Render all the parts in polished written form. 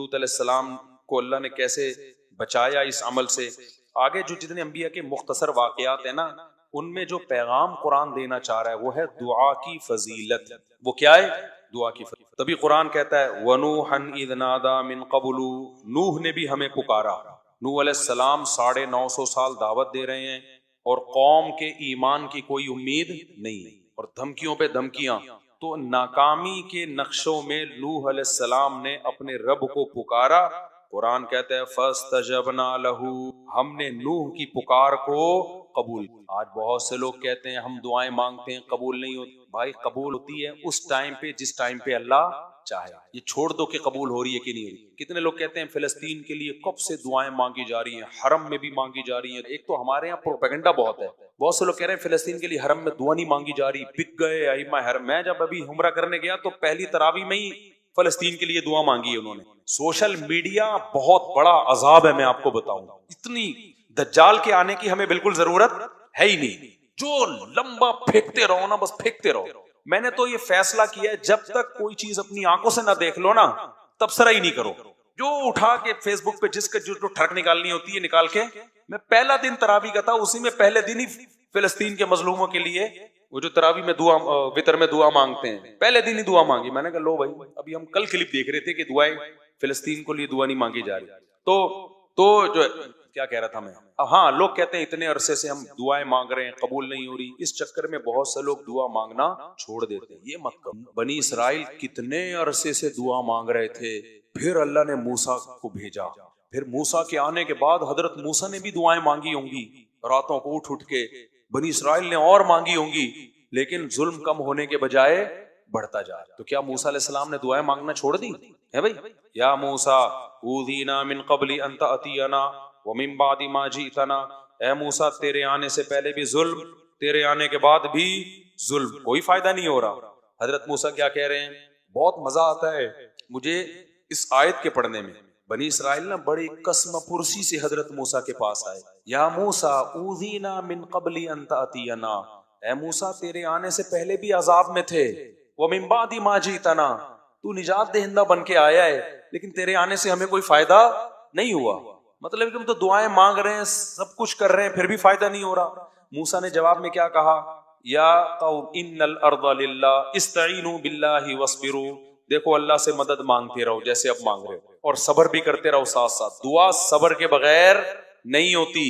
لوط علیہ السلام کو اللہ نے کیسے بچایا اس عمل سے. آگے جو جتنے انبیاء کے مختصر واقعات ہیں نا, ان میں جو پیغام قرآن دینا چاہ رہا ہے وہ ہے دعا کی فضیلت. وہ کیا ہے؟ دعا کی فضیلت. تبھی قرآن کہتا ہے وَنُوحًا إِذْ نَادَى مِن قَبْلُ, نوح نے بھی ہمیں پکارا. نوح علیہ السلام 950 سال دعوت دے رہے ہیں اور قوم کے ایمان کی کوئی امید نہیں ہے, اور دھمکیوں پہ دھمکیاں. تو ناکامی کے نقشوں میں نوح علیہ السلام نے اپنے رب کو پکارا. قرآن کہتا ہے فَاسْتَجَبْنَا لَهُ, ہم نے نوح کی پکار کو قبول. آج بہت سے لوگ کہتے ہیں ہم دعائیں مانگتے ہیں قبول نہیں ہوتی. بھائی قبول ہوتی ہے اس ٹائم پہ جس ٹائم پہ اللہ چاہے. یہ چھوڑ دو کہ قبول ہو رہی ہے کہ نہیں ہو رہی. کتنے لوگ کہتے ہیں فلسطین کے لیے کب سے دعائیں مانگی جا رہی ہیں, حرم میں بھی مانگی جا رہی ہیں. ایک تو ہمارے یہاں پروپیگنڈا بہت ہے. بہت سے لوگ کہہ رہے ہیں فلسطین کے لیے حرم میں دعا نہیں مانگی جا رہی, بک گئے ائمہ حرم. میں جب ابھی عمرہ کرنے گیا تو پہلی تراویح میں ہی فلسطین کے لیے دعا مانگی ہے انہوں نے. سوشل میڈیا بہت بڑا عذاب ہے, میں آپ کو بتاؤں. اتنی دجال کے آنے کی ہمیں بالکل ضرورت ہے ہی نہیں. جو لمبا پھینکتے رہو نا, بس پھینکتے رہو. میں نے تو یہ فیصلہ کیا ہے جب تک کوئی چیز اپنی آنکھوں سے نہ دیکھ لو نا تبصرہ ہی نہیں کرو. جو اٹھا کے فیس بک پہ جس کا جو ٹھڑک نکالنی ہوتی ہے نکال کے. میں پہلا دن تراویح کا تھا, اسی میں پہلے دن ہی فلسطین کے مظلوموں کے لیے وہ جو تراویح میں دعا وتر میں دعا مانگتے ہیں, پہلے دن ہی دعا مانگی. میں نے کہا لو بھائی, ابھی ہم کل کلپ دیکھ رہے تھے کہ دعائیں فلسطین کو لیے دعا نہیں مانگی جا رہی. تو جو کیا کہہ رہا تھا میں, ہاں لوگ کہتے ہیں اتنے عرصے سے ہم دعائیں مانگ رہے ہیں قبول نہیں ہو رہی. اس چکر میں بہت سے لوگ دعا مانگنا چھوڑ دیتے ہیں. یہ مت کرو. بنی اسرائیل کتنے عرصے سے دعا مانگ رہے تھے, پھر اللہ نے موسیٰ کو بھیجا. پھر موسیٰ کے آنے کے بعد حضرت موسیٰ نے بھی دعائیں مانگی ہوں گی راتوں کو اٹھ کے. بنی اسرائیل نے اور مانگی ہوں گی, لیکن ظلم کم ہونے کے بجائے بڑھتا جا رہا. تو کیا موسیٰ علیہ السلام نے دعائیں مانگنا چھوڑ دی ہے بھائی؟ یا موسیٰ اوذینا من قبل ان تأتینا ومن بعد ما جئتنا, اے موسیٰ تیرے آنے سے پہلے بھی ظلم, تیرے آنے کے بعد بھی ظلم, کوئی فائدہ نہیں ہو رہا. حضرت موسیٰ کیا کہہ رہے ہیں؟ بہت مزہ آتا ہے مجھے اس آیت کے پڑھنے میں. بنی اسرائیل نا بڑی قسم پرسی سے حضرت موسیٰ کے پاس آئے. یا موسیٰ اوذینا من قبل ان تأتینا, اے موسیٰ تیرے آنے سے پہلے بھی عذاب میں تھے. ومن بعد ما جئتنا, تو نجات دہندہ بن کے آیا ہے, لیکن تیرے آنے سے ہمیں کوئی فائدہ نہیں ہوا. مطلب کہ ہم تو دعائیں مانگ رہے ہیں, سب کچھ کر رہے ہیں, پھر بھی فائدہ نہیں ہو رہا. موسیٰ نے جواب میں کیا کہا؟ یا قوم ان الارض للہ استعینوا باللہ واصبروا, دیکھو اللہ سے مدد مانگتے رہو جیسے اب مانگ رہے ہو, اور صبر بھی کرتے رہو ساتھ ساتھ. دعا صبر کے بغیر نہیں ہوتی.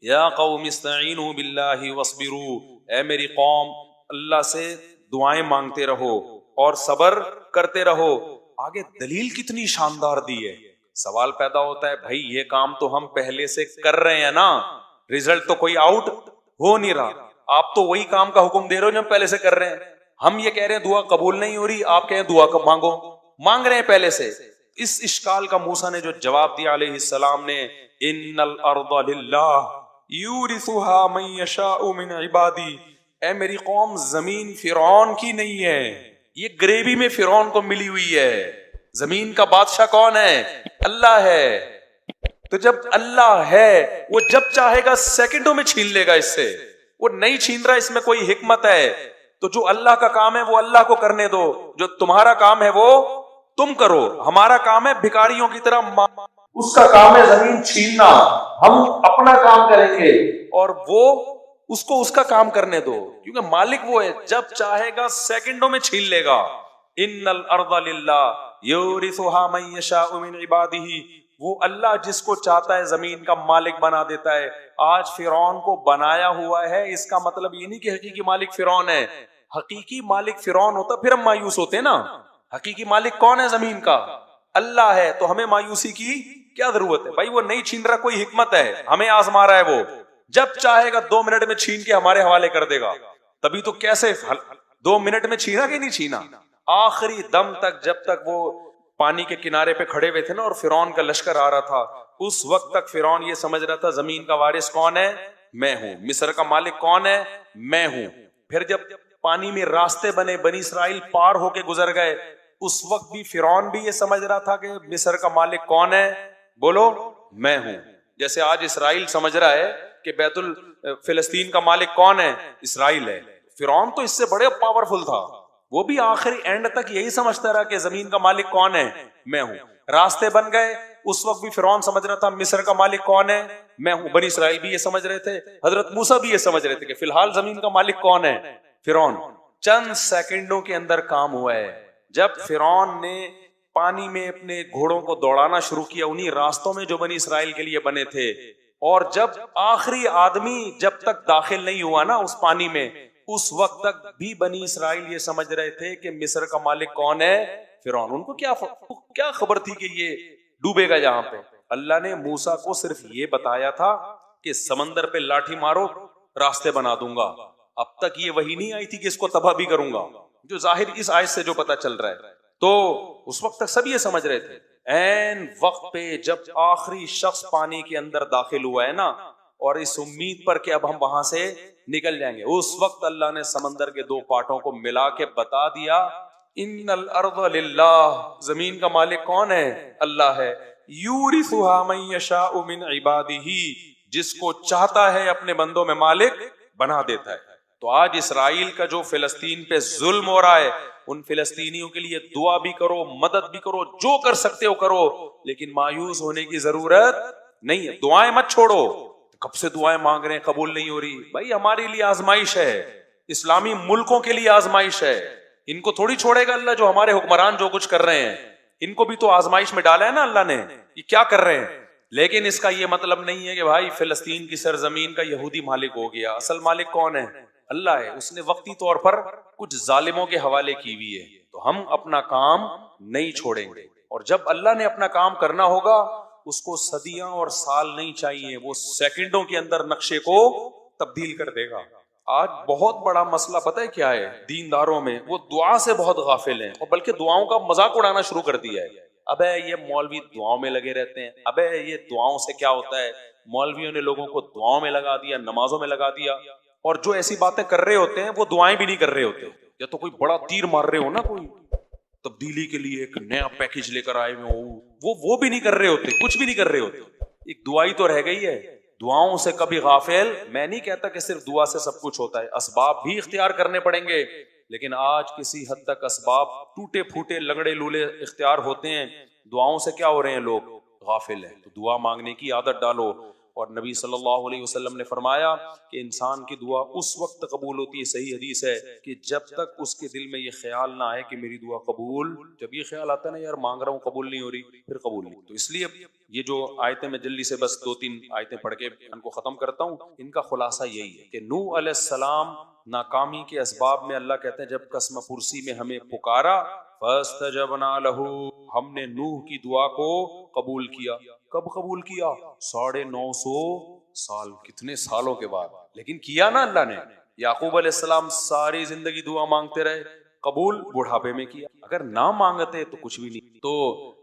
یا قوم استعینوا باللہ واصبروا, اے میری قوم اللہ سے دعائیں مانگتے رہو اور صبر کرتے رہو. آگے دلیل کتنی شاندار دی ہے. سوال پیدا ہوتا ہے بھائی یہ کام تو ہم پہلے سے کر رہے ہیں نا, ریزلٹ تو کوئی آؤٹ ہو نہیں رہا. آپ تو وہی کام کا حکم دے رہے ہو جو ہم پہلے سے کر رہے ہیں. ہم یہ کہہ رہے ہیں دعا قبول نہیں ہو رہی, آپ کہیں دعا کب مانگو, مانگ رہے ہیں پہلے سے. اس اشکال کا موسیٰ نے جو جواب دیا علیہ السلام نے, ان الارض للہ یورثها من یشاء من عبادی, اے میری قوم زمین فرعون کی نہیں ہے, یہ گریوی میں فرعون کو ملی ہوئی ہے. زمین کا بادشاہ کون ہے؟ اللہ ہے. تو جب اللہ ہے وہ جب چاہے گا سیکنڈوں میں چھین لے گا اس سے. وہ نہیں چھین رہا, اس میں کوئی حکمت ہے. تو جو اللہ کا کام ہے وہ اللہ کو کرنے دو, جو تمہارا کام ہے وہ تم کرو. ہمارا کام ہے بھکاریوں کی طرح, اس کا کام ہے زمین چھیننا. ہم اپنا کام کریں گے اور وہ اس کو اس کا کام کرنے دو, کیونکہ مالک وہ ہے, جب چاہے گا سیکنڈوں میں چھین لے گا. ان الارض للہ یورثها من یشاء من عبادہ, وہ اللہ جس کو چاہتا ہے زمین کا مالک بنا دیتا ہے. آج فرعون کو بنایا ہوا ہے, اس کا مطلب یہ نہیں کہ حقیقی مالک فرعون ہے. حقیقی مالک فرعون ہوتا پھر ہم مایوس ہوتے نا. حقیقی مالک کون ہے زمین کا؟ اللہ ہے. تو ہمیں مایوسی کی کیا ضرورت ہے بھائی؟ وہ نہیں چھین رہا, کوئی حکمت ہے, ہمیں آزما رہا ہے. وہ جب چاہے گا 2 منٹ میں چھین کے ہمارے حوالے کر دے گا. تبھی تو کیسے 2 منٹ میں چھینا کہ نہیں چھینا, آخری دم تک, جب تک وہ پانی کے کنارے پہ کھڑے ہوئے تھے نا اور فرعون کا لشکر آ رہا تھا, اس وقت تک فرعون یہ سمجھ رہا تھا زمین کا وارث کون ہے؟ میں ہوں. مصر کا مالک کون ہے؟ میں ہوں. پھر جب پانی میں راستے بنے, بنی اسرائیل پار ہو کے گزر گئے, اس وقت بھی فرعون بھی یہ سمجھ رہا تھا کہ مصر کا مالک کون ہے؟ بولو, میں ہوں. جیسے آج اسرائیل سمجھ رہا ہے کہ بیت فلسطین کا مالک کون ہے؟ اسرائیل ہے. فرعون تو اس سے بڑے پاورفل تھا, وہ بھی آخری اینڈ تک یہی سمجھتا رہا کہ زمین کا مالک کون ہے؟ میں ہوں. راستے بن گئے. اس وقت بھی فرعون سمجھ رہا تھا مصر کا مالک کون ہے, میں ہوں. بنی اسرائیل بھی یہ سمجھ رہے تھے, حضرت موسیٰ بھی یہ سمجھ رہے تھے کہ فی الحال زمین کا مالک کون ہے, فرعون. چند سیکنڈوں کے اندر کام ہوا ہے. جب فرعون نے پانی میں اپنے گھوڑوں کو دوڑانا شروع کیا, انہی راستوں میں جو بنی اسرائیل کے لیے بنے تھے, اور جب آخری آدمی جب تک داخل نہیں ہوا نا اس پانی میں, اس وقت تک بھی بنی اسرائیل یہ سمجھ رہے تھے کہ مصر کا مالک کون ہے, فرعون. ان کو کیا خبر تھی کہ یہ ڈوبے گا یہاں پہ. اللہ نے موسیٰ کو صرف یہ بتایا تھا کہ سمندر پہ لاٹھی مارو راستے بنا دوں گا. اب تک یہ وحی نہیں آئی تھی کہ اس کو تباہ بھی کروں گا, جو ظاہر اس آیت سے جو پتا چل رہا ہے. تو اس وقت تک سب یہ سمجھ رہے تھے. این وقت پہ جب آخری شخص پانی کے اندر داخل ہوا ہے نا, اور اس امید پر کہ اب ہم وہاں سے نکل جائیں گے, اس وقت اللہ نے سمندر کے دو پارٹوں کو ملا کے بتا دیا ان الارض للہ, زمین کا مالک کون ہے, اللہ ہے. یورثها من یشاء من عبادہ, جس کو چاہتا ہے اپنے بندوں میں مالک بنا دیتا ہے. تو آج اسرائیل کا جو فلسطین پہ ظلم ہو رہا ہے, ان فلسطینیوں کے لیے دعا بھی کرو, مدد بھی کرو, جو کر سکتے ہو کرو, لیکن مایوس ہونے کی ضرورت نہیں ہے. دعائیں مت چھوڑو. کب سے دعائیں مانگ رہے ہیں, قبول نہیں ہو رہی. بھائی ہمارے لیے آزمائش ہے, اسلامی ملکوں کے لیے آزمائش ہے. ان کو تھوڑی چھوڑے گا اللہ, جو ہمارے حکمران جو کچھ کر رہے ہیں, ان کو بھی تو آزمائش میں ڈالا ہے نا اللہ نے, یہ کیا کر رہے ہیں. لیکن اس کا یہ مطلب نہیں ہے کہ بھائی فلسطین کی سرزمین کا یہودی مالک ہو گیا. اصل مالک کون ہے, اللہ ہے. اس نے وقتی طور پر کچھ ظالموں کے حوالے کی ہوئی ہے, تو ہم اپنا کام نہیں چھوڑیں گے. اور جب اللہ نے اپنا کام کرنا ہوگا, اس کو صدیاں اور سال نہیں چاہیے, وہ سیکنڈوں کے اندر نقشے کو تبدیل کر دے گا. آج بہت بڑا مسئلہ پتہ ہے کیا ہے دینداروں میں, وہ دعا سے بہت غافل ہیں, اور بلکہ دعاؤں کا مذاق اڑانا شروع کر دیا ہے. ابے یہ مولوی دعاؤں میں لگے رہتے ہیں, ابے یہ دعاؤں سے کیا ہوتا ہے, مولویوں نے لوگوں کو دعاؤں میں لگا دیا, نمازوں میں لگا دیا. اور جو ایسی باتیں کر رہے ہوتے ہیں وہ دعائیں بھی نہیں کر رہے ہوتے, یا تو کوئی بڑا تیر مار رہے ہو نا, کوئی تبدیلی کے لیے ایک نیا پیکج لے کر آئے ہوئے ہو, وہ بھی نہیں کر رہے ہوتے, کچھ بھی نہیں کر رہے ہوتے. ایک دعائی تو رہ گئی ہے. دعاؤں سے کبھی غافل. میں نہیں کہتا کہ صرف دعا سے سب کچھ ہوتا ہے, اسباب بھی اختیار کرنے پڑیں گے, لیکن آج کسی حد تک اسباب ٹوٹے پھوٹے لنگڑے لولے اختیار ہوتے ہیں. دعاؤں سے کیا ہو رہے ہیں لوگ, غافل ہیں. تو دعا مانگنے کی عادت ڈالو. اور نبی صلی اللہ علیہ وسلم نے فرمایا کہ انسان کی دعا اس وقت قبول ہوتی ہے, صحیح حدیث ہے, کہ جب تک اس کے دل میں یہ خیال نہ آئے کہ میری دعا قبول. جب یہ خیال آتا ہے نا یار مانگ رہا ہوں قبول نہیں ہو رہی, پھر قبول نہیں. تو اس لیے یہ جو آیتیں میں جلدی سے بس 2-3 آیتیں پڑھ کے ان کو ختم کرتا ہوں. ان کا خلاصہ یہی ہے کہ نوح علیہ السلام ناکامی کے اسباب میں اللہ کہتے ہیں جب قسم پرسی میں ہمیں پکارا, فاستجبنا لہ, ہم نے نوح کی دعا کو قبول کیا. کب قبول کیا, 950 سال, کتنے سالوں کے بعد, لیکن کیا نا اللہ نے. یعقوب علیہ السلام ساری زندگی دعا مانگتے رہے, قبول بڑھاپے میں کیا. اگر نہ مانگتے تو کچھ بھی نہیں. تو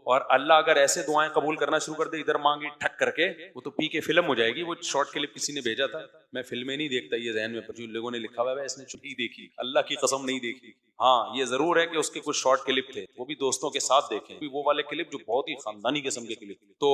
اور اللہ اگر ایسے دعائیں قبول کرنا شروع کر دے, ادھر مانگی ٹھک کر کے, وہ تو پی کے فلم ہو جائے گی. وہ شارٹ کلپ کسی نے بھیجا تھا, میں فلمیں نہیں دیکھتا, یہ ذہن میں جو لوگوں نے لکھا ہوا ہے اس نے چھٹی دیکھی, اللہ کی قسم نہیں دیکھی. ہاں یہ ضرور ہے کہ اس کے کچھ شارٹ کلپ تھے, وہ بھی دوستوں کے ساتھ دیکھیں, وہ والے کلپ جو بہت ہی خاندانی قسم کے کلپ. تو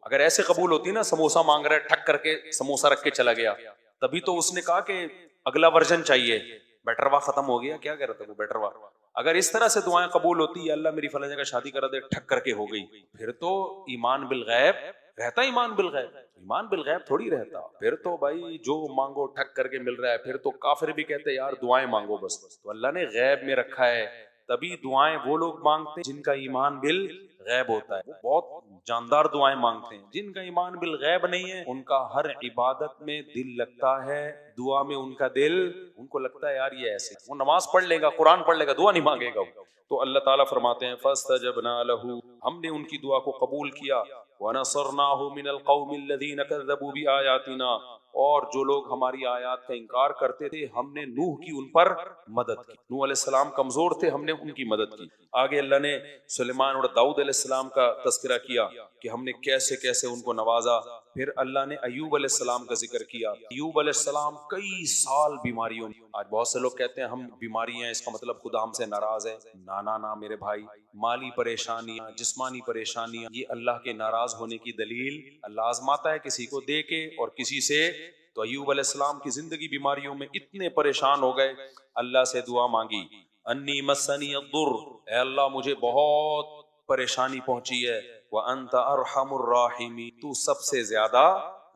اگر ایسے قبول ہوتی نا, سموسا مانگ رہا ہے ٹھک کر کے سموسا رکھ کے چلا گیا, تبھی تو اس نے کہا کہ اگلا ورژن چاہیے, بیٹروا ختم ہو گیا, کیا کہہ رہا تھا وہ بیٹروا. اگر اس طرح سے دعائیں قبول ہوتی ہے, اللہ میری فلاں جگہ شادی کرا دے, ٹھک کر کے ہو گئی, پھر تو ایمان بالغیب رہتا. ایمان بالغیب, ایمان بالغیب تھوڑی رہتا. پھر تو بھائی جو مانگو ٹھک کر کے مل رہا ہے. پھر تو کافر بھی کہتے یار دعائیں مانگو بس. تو اللہ نے غیب میں رکھا ہے, تبھی دعائیں وہ لوگ مانگتے ہیں جن کا ایمان بالغیب ہوتا ہے. وہ بہت جاندار دعائیں مانگتے ہیں. جن کا ایمان بالغیب نہیں ہے, ان کا ہر عبادت میں دل لگتا ہے, دعا میں ان کا دل, ان کو لگتا ہے یار یہ ایسے, وہ نماز پڑھ لے گا, قرآن پڑھ لے گا, دعا نہیں مانگے گا. تو اللہ تعالیٰ فرماتے ہیں فاستجبنا لہ, ہم نے ان کی دعا کو قبول کیا. ونصرناہ من القوم الذین کذبوا بآیاتنا, اور جو لوگ ہماری آیات کا انکار کرتے تھے ہم نے نوح کی ان پر مدد کی. نوح علیہ السلام کمزور تھے, ہم نے ان کی مدد کی. آگے اللہ نے سلیمان اور داؤد علیہ السلام کا تذکرہ کیا کہ ہم نے کیسے کیسے ان کو نوازا. پھر اللہ نے ایوب علیہ السلام کا ذکر کیا. ایوب علیہ السلام کئی سال بیماریوں میں. آج بہت سے لوگ کہتے ہیں ہم بیماری ہیں اس کا مطلب خدا ہم سے ناراض ہے. نا میرے بھائی, مالی پریشانیاں, جسمانی پریشانیاں, یہ اللہ کے ناراض ہونے کی دلیل. اللہ آزماتا ہے کسی کو دے کے اور کسی سے. تو ایوب علیہ السلام کی زندگی بیماریوں میں اتنے پریشان ہو گئے, اللہ سے دعا مانگی, انی مسنی الضر, اے اللہ مجھے بہت پریشانی پہنچی ہے، وَأَنْتَ أَرْحَمُ الرَّاحِمِينَ، تو سب سے زیادہ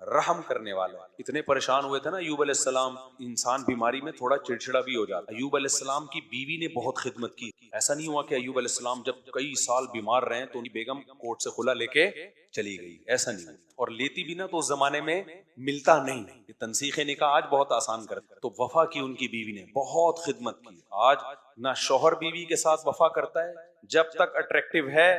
رحم کرنے والا ہے۔ اتنے پریشان ہوئے تھے نا ایوب علیہ السلام، انسان بیماری میں تھوڑا چڑچڑا بھی ہو جاتا ہے۔ ایوب علیہ السلام کی بیوی نے بہت خدمت کی، ایسا نہیں ہوا کہ ایوب علیہ السلام جب کئی سال بیمار رہے تو ان کی بیگم کورٹ سے خلا لے کے چلی گئی، ایسا نہیں ہوا، اور لیتی بھی نا تو اس زمانے میں ملتا نہیں، یہ تنسیخ نکاح آج بہت آسان کرتا ہے، تو وفا کی ان کی بیوی نے بہت خدمت کی۔ آج نہ شوہر بیوی کے ساتھ وفا کرتا ہے، جب تک اٹریکٹیو ہے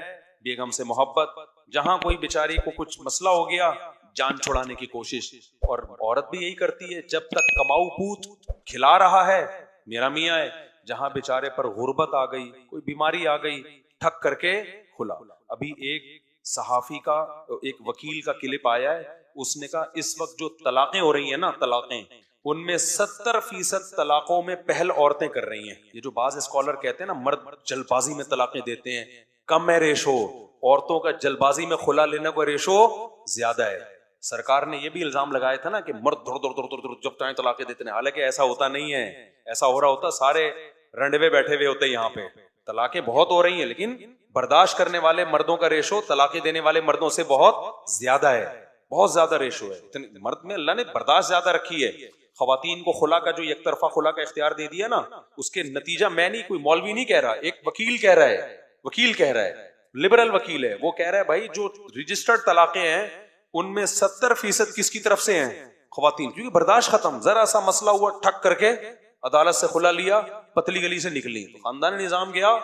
بیگم سے محبت، جہاں کوئی بیچاری کو کچھ مسئلہ ہو گیا جان چھڑانے کی کوشش، اور عورت بھی یہی کرتی ہے، جب تک کماؤ پوت کھلا رہا ہے میرا میاں ہے، جہاں بیچارے پر غربت آ گئی، کوئی بیماری آ گئی، ٹھک کر کے کھلا۔ ابھی ایک صحافی کا، ایک وکیل کا کلپ آیا ہے، اس نے کہا اس وقت جو طلاقیں ہو رہی ہیں نا، طلاقیں، ان میں 70% طلاقوں میں پہل عورتیں کر رہی ہیں۔ یہ جو بعض اسکالر کہتے ہیں نا مرد جلد بازی میں طلاقیں دیتے ہیں، کم ہے ریشو، عورتوں کا جلد بازی میں خلا لینے کا ریشو زیادہ ہے۔ سرکار نے یہ بھی الزام لگایا تھا نا کہ مرد دھڑ دھڑ دھڑ دھڑ جب چاہیں طلاقیں دیتے ہیں، حالانکہ ایسا ہوتا نہیں ہے، ایسا ہو رہا ہوتا سارے رنڈوے بیٹھے ہوئے ہوتے یہاں پہ۔ طلاقیں بہت ہو رہی ہیں لیکن برداشت کرنے والے مردوں کا ریشو طلاقیں دینے والے مردوں سے بہت زیادہ ہے، بہت زیادہ ریشو ہے۔ مرد میں اللہ نے برداشت زیادہ رکھی ہے۔ خواتین کو خلا کا جو یک طرفہ خلا کا اختیار دے دیا نا، اس کے نتیجہ میں نہیں، کوئی مولوی نہیں کہہ رہا، ایک وکیل کہہ رہا ہے، وکیل کہہ رہا ہے، لبرل وکیل ہے، وہ کہہ رہا ہے بھائی جو رجسٹرڈ طلاقیں ہیں ان میں 70% کس کی طرف سے ہیں؟ خواتین، کیونکہ برداشت ختم، ذرا سا مسئلہ ہوا ٹھک کر کے عدالت سے خلا لیا، پتلی گلی سے نکلی، تو خاندانی نظام گیا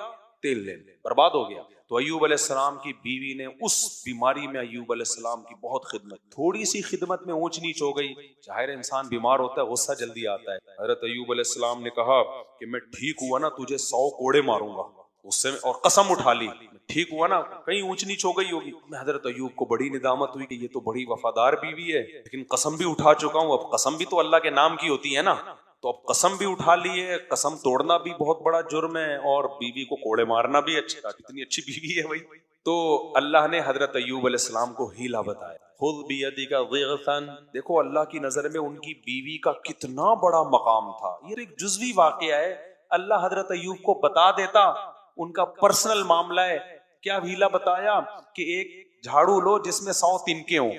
تیل لے، برباد ہو گیا۔ تو ایوب علیہ السلام کی بیوی نے اس بیماری میں ایوب علیہ السلام کی بہت خدمت، تھوڑی سی خدمت میں اونچ نیچ ہو گئی، ظاہر انسان بیمار ہوتا ہے غصہ جلدی آتا ہے۔ حضرت ایوب علیہ السلام نے کہا کہ میں ٹھیک ہوا نا تجھے 100 کوڑے ماروں گا، اس سے، اور قسم اٹھا لی، ٹھیک ہوا نا، کہیں اونچ نیچ ہو گئی ہوگی۔ حضرت ایوب کو بڑی ندامت ہوئی کہ یہ تو بڑی وفادار بیوی ہے، لیکن قسم بھی اٹھا چکا ہوں، اب قسم بھی تو اللہ کے نام کی ہوتی ہے نا، تو اب قسم بھی اٹھا لی ہے، قسم توڑنا بھی بہت بڑا جرم ہے، اور بیوی کو کوڑے مارنا بھی اچھا، کتنی اچھی بیوی ہے بھائی۔ تو اللہ نے حضرت ایوب علیہ السلام کو ہیلا بتایا، خذ بیدک ضغثا، دیکھو اللہ کی نظر میں ان کی بیوی کا کتنا بڑا مقام تھا۔ یہ ایک جزوی واقعہ ہے، اللہ حضرت ایوب کو بتا دیتا، ان کا پرسنل معاملہ ہے، کیا ہیلا بتایا کہ ایک جھاڑو لو جس میں 100 تنکے ہوں،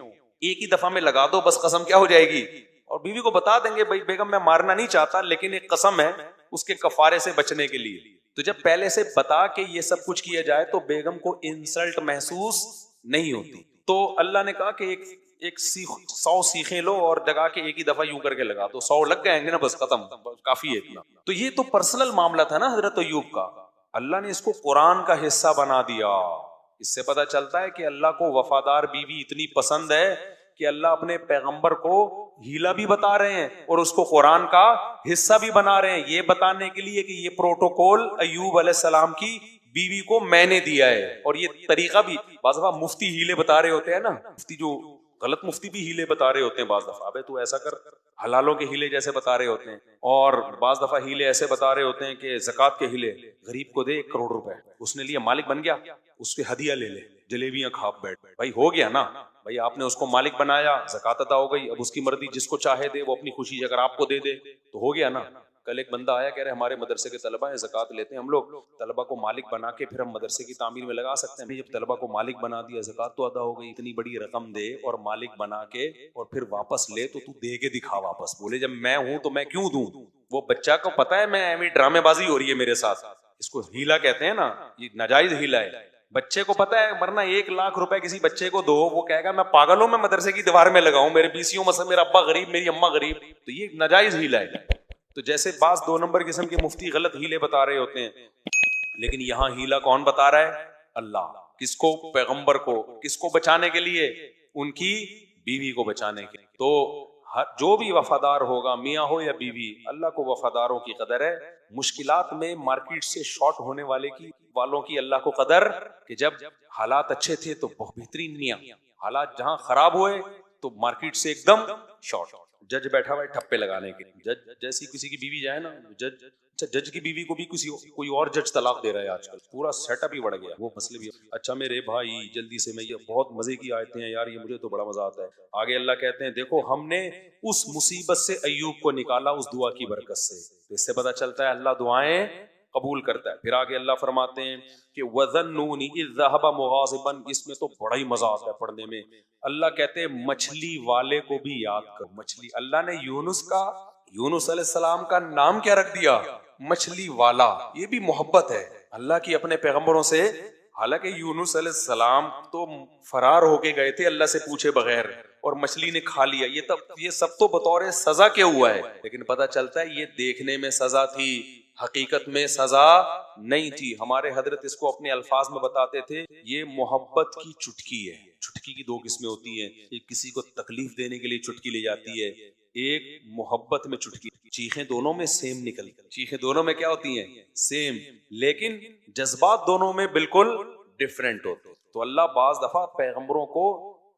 ایک ہی دفعہ میں لگا دو، بس قسم کیا ہو جائے گی، اور بیوی کو بتا دیں گے بھائی بیگم میں مارنا نہیں چاہتا لیکن ایک قسم ہے اس کے کفارے سے بچنے کے لیے۔ تو جب پہلے سے بتا کے یہ سب کچھ کیا جائے تو بیگم کو انسلٹ محسوس نہیں ہوتی۔ تو اللہ نے کہا کہ ایک 100 سیخیں لو اور جگا کے ایک ہی دفعہ یوں کر کے لگا دو، 100 لگ گئے نا، بس ختم، کافی ہے اتنا۔ تو یہ تو پرسنل معاملہ تھا نا حضرت ایوب کا، اللہ نے اس کو قرآن کا حصہ بنا دیا۔ اس سے پتہ چلتا ہے کہ اللہ کو وفادار بیوی اتنی پسند ہے کہ اللہ اپنے پیغمبر کو ہیلا بھی بتا رہے ہیں اور اس کو قرآن کا حصہ بھی بنا رہے ہیں، یہ بتانے کے لیے کہ یہ پروٹوکول ایوب علیہ السلام کی بیوی کو میں نے دیا ہے۔ اور یہ طریقہ بھی بعض دفعہ مفتی ہیلے بتا رہے ہوتے ہیں نا، مفتی جو غلط مفتی بھی ہیلے بتا رہے ہوتے ہیں بعض دفعہ، ابے تو ایسا کر، حلالوں کے ہیلے جیسے بتا رہے ہوتے ہیں، اور بعض دفعہ ہیلے ایسے بتا رہے ہوتے ہیں کہ زکوٰۃ کے ہیلے، غریب کو دے 1 کروڑ روپے، اس نے لیا مالک بن گیا، اس کے ہدیہ لے لے، جلیبیاں کھا بیٹھ، بھائی ہو گیا نا، بھائی آپ نے اس کو مالک بنایا، زکوٰۃ ادا ہو گئی، اب اس کی مرضی، جس کو چاہے دے، وہ اپنی خوشی سے اگر آپ کو دے دے تو ہو گیا نا۔ کل ایک بندہ آیا کہہ رہے ہمارے مدرسے کے طلبہ ہیں، زکوٰۃ لیتے ہیں ہم لوگ، طلبہ کو مالک بنا کے پھر ہم مدرسے کی تعمیر میں لگا سکتے ہیں۔ جب طلبہ کو مالک بنا دیا، زکوٰۃ تو ادا ہو گئی، اتنی بڑی رقم دے اور مالک بنا کے اور پھر واپس لے تو دے کے دکھا واپس، بولے جب میں ہوں تو میں کیوں دوں؟ وہ بچہ کو پتا ہے میں ایویں ڈرامے بازی ہو رہی ہے میرے ساتھ، اس کو ہیلا کہتے ہیں نا، یہ ناجائز ہیلا ہے۔ بچے کو پتا ہے ورنہ 1 لاکھ روپے کسی بچے کو دو، وہ کہے گا میں پاگل ہوں، میں مدرسے کی دیوار میں لگاؤں، میرے بیسیوں مثلا میرا ابا غریب میری اماں غریب، تو یہ ناجائز ہیلا ہے۔ تو جیسے بعض 2 نمبر قسم کے مفتی غلط ہیلے بتا رہے ہوتے ہیں، لیکن یہاں ہیلا کون بتا رہا ہے؟ اللہ۔ کس کو؟ پیغمبر کو۔ کس کو بچانے کے لیے؟ ان کی بیوی کو بچانے کے لیے۔ تو جو بھی وفادار ہوگا، میاں ہو یا بیوی، اللہ کو وفاداروں کی قدر ہے۔ مشکلات میں مارکیٹ سے شارٹ ہونے والوں کی اللہ کو قدر، کہ جب حالات اچھے تھے تو بہت بہترین میاں، حالات جہاں خراب ہوئے تو مارکیٹ سے ایک دم شارٹ۔ جج بیٹھا ہوا ہے ٹھپے لگانے کے لیے، جج جیسی کسی کی بیوی جائے نا، جج، اچھا جج کی بیوی کو بھی کوئی اور جج طلاق دے رہا ہے آج کل، پورا سیٹ اپ ہی بڑھ گیا، وہ مسئلے بھی۔ اچھا میرے بھائی جلدی سے، میں یہ بہت مزے کی آیتیں ہیں یار، یہ مجھے تو بڑا مزہ آتا ہے۔ آگے اللہ کہتے ہیں دیکھو ہم نے اس مصیبت سے ایوب کو نکالا اس دعا کی برکت سے۔ اس سے پتہ چلتا ہے اللہ دعائیں قبول کرتا ہے. پھر آگے اللہ فرماتے ہیں کہ وَذَنُّونِ إِذْ ذَهَبَ مُغَاضِبًا. اس میں تو بڑا ہی مزہ آتا ہے پڑھنے میں. اللہ کہتے ہیں مچھلی والے کو بھی یاد کر. مچھلی, اللہ نے یونس علیہ السلام کا نام کیا رکھ دیا؟ مچھلی والا. یہ بھی محبت ہے اللہ کی اپنے پیغمبروں سے. حالانکہ یونس علیہ السلام تو فرار ہو کے گئے تھے اللہ سے پوچھے بغیر, اور مچھلی نے کھا لیا. یہ سب تو بطور سزا کے ہوا ہے, لیکن پتہ چلتا ہے یہ دیکھنے میں سزا تھی, حقیقت میں سزا نہیں تھی. ہمارے حضرت اس کو اپنے الفاظ میں بتاتے تھے, یہ محبت کی چٹکی ہے. چٹکی کی دو قسمیں ہوتی ہیں, ایک کسی کو تکلیف دینے کے لیے چٹکی لی جاتی ہے, ایک محبت میں چٹکی. چیخیں دونوں میں سیم نکلتی, چیخیں دونوں میں کیا ہوتی ہیں؟ سیم, لیکن جذبات دونوں میں بالکل ڈیفرنٹ ہوتے ہیں. تو اللہ بعض دفعہ پیغمبروں کو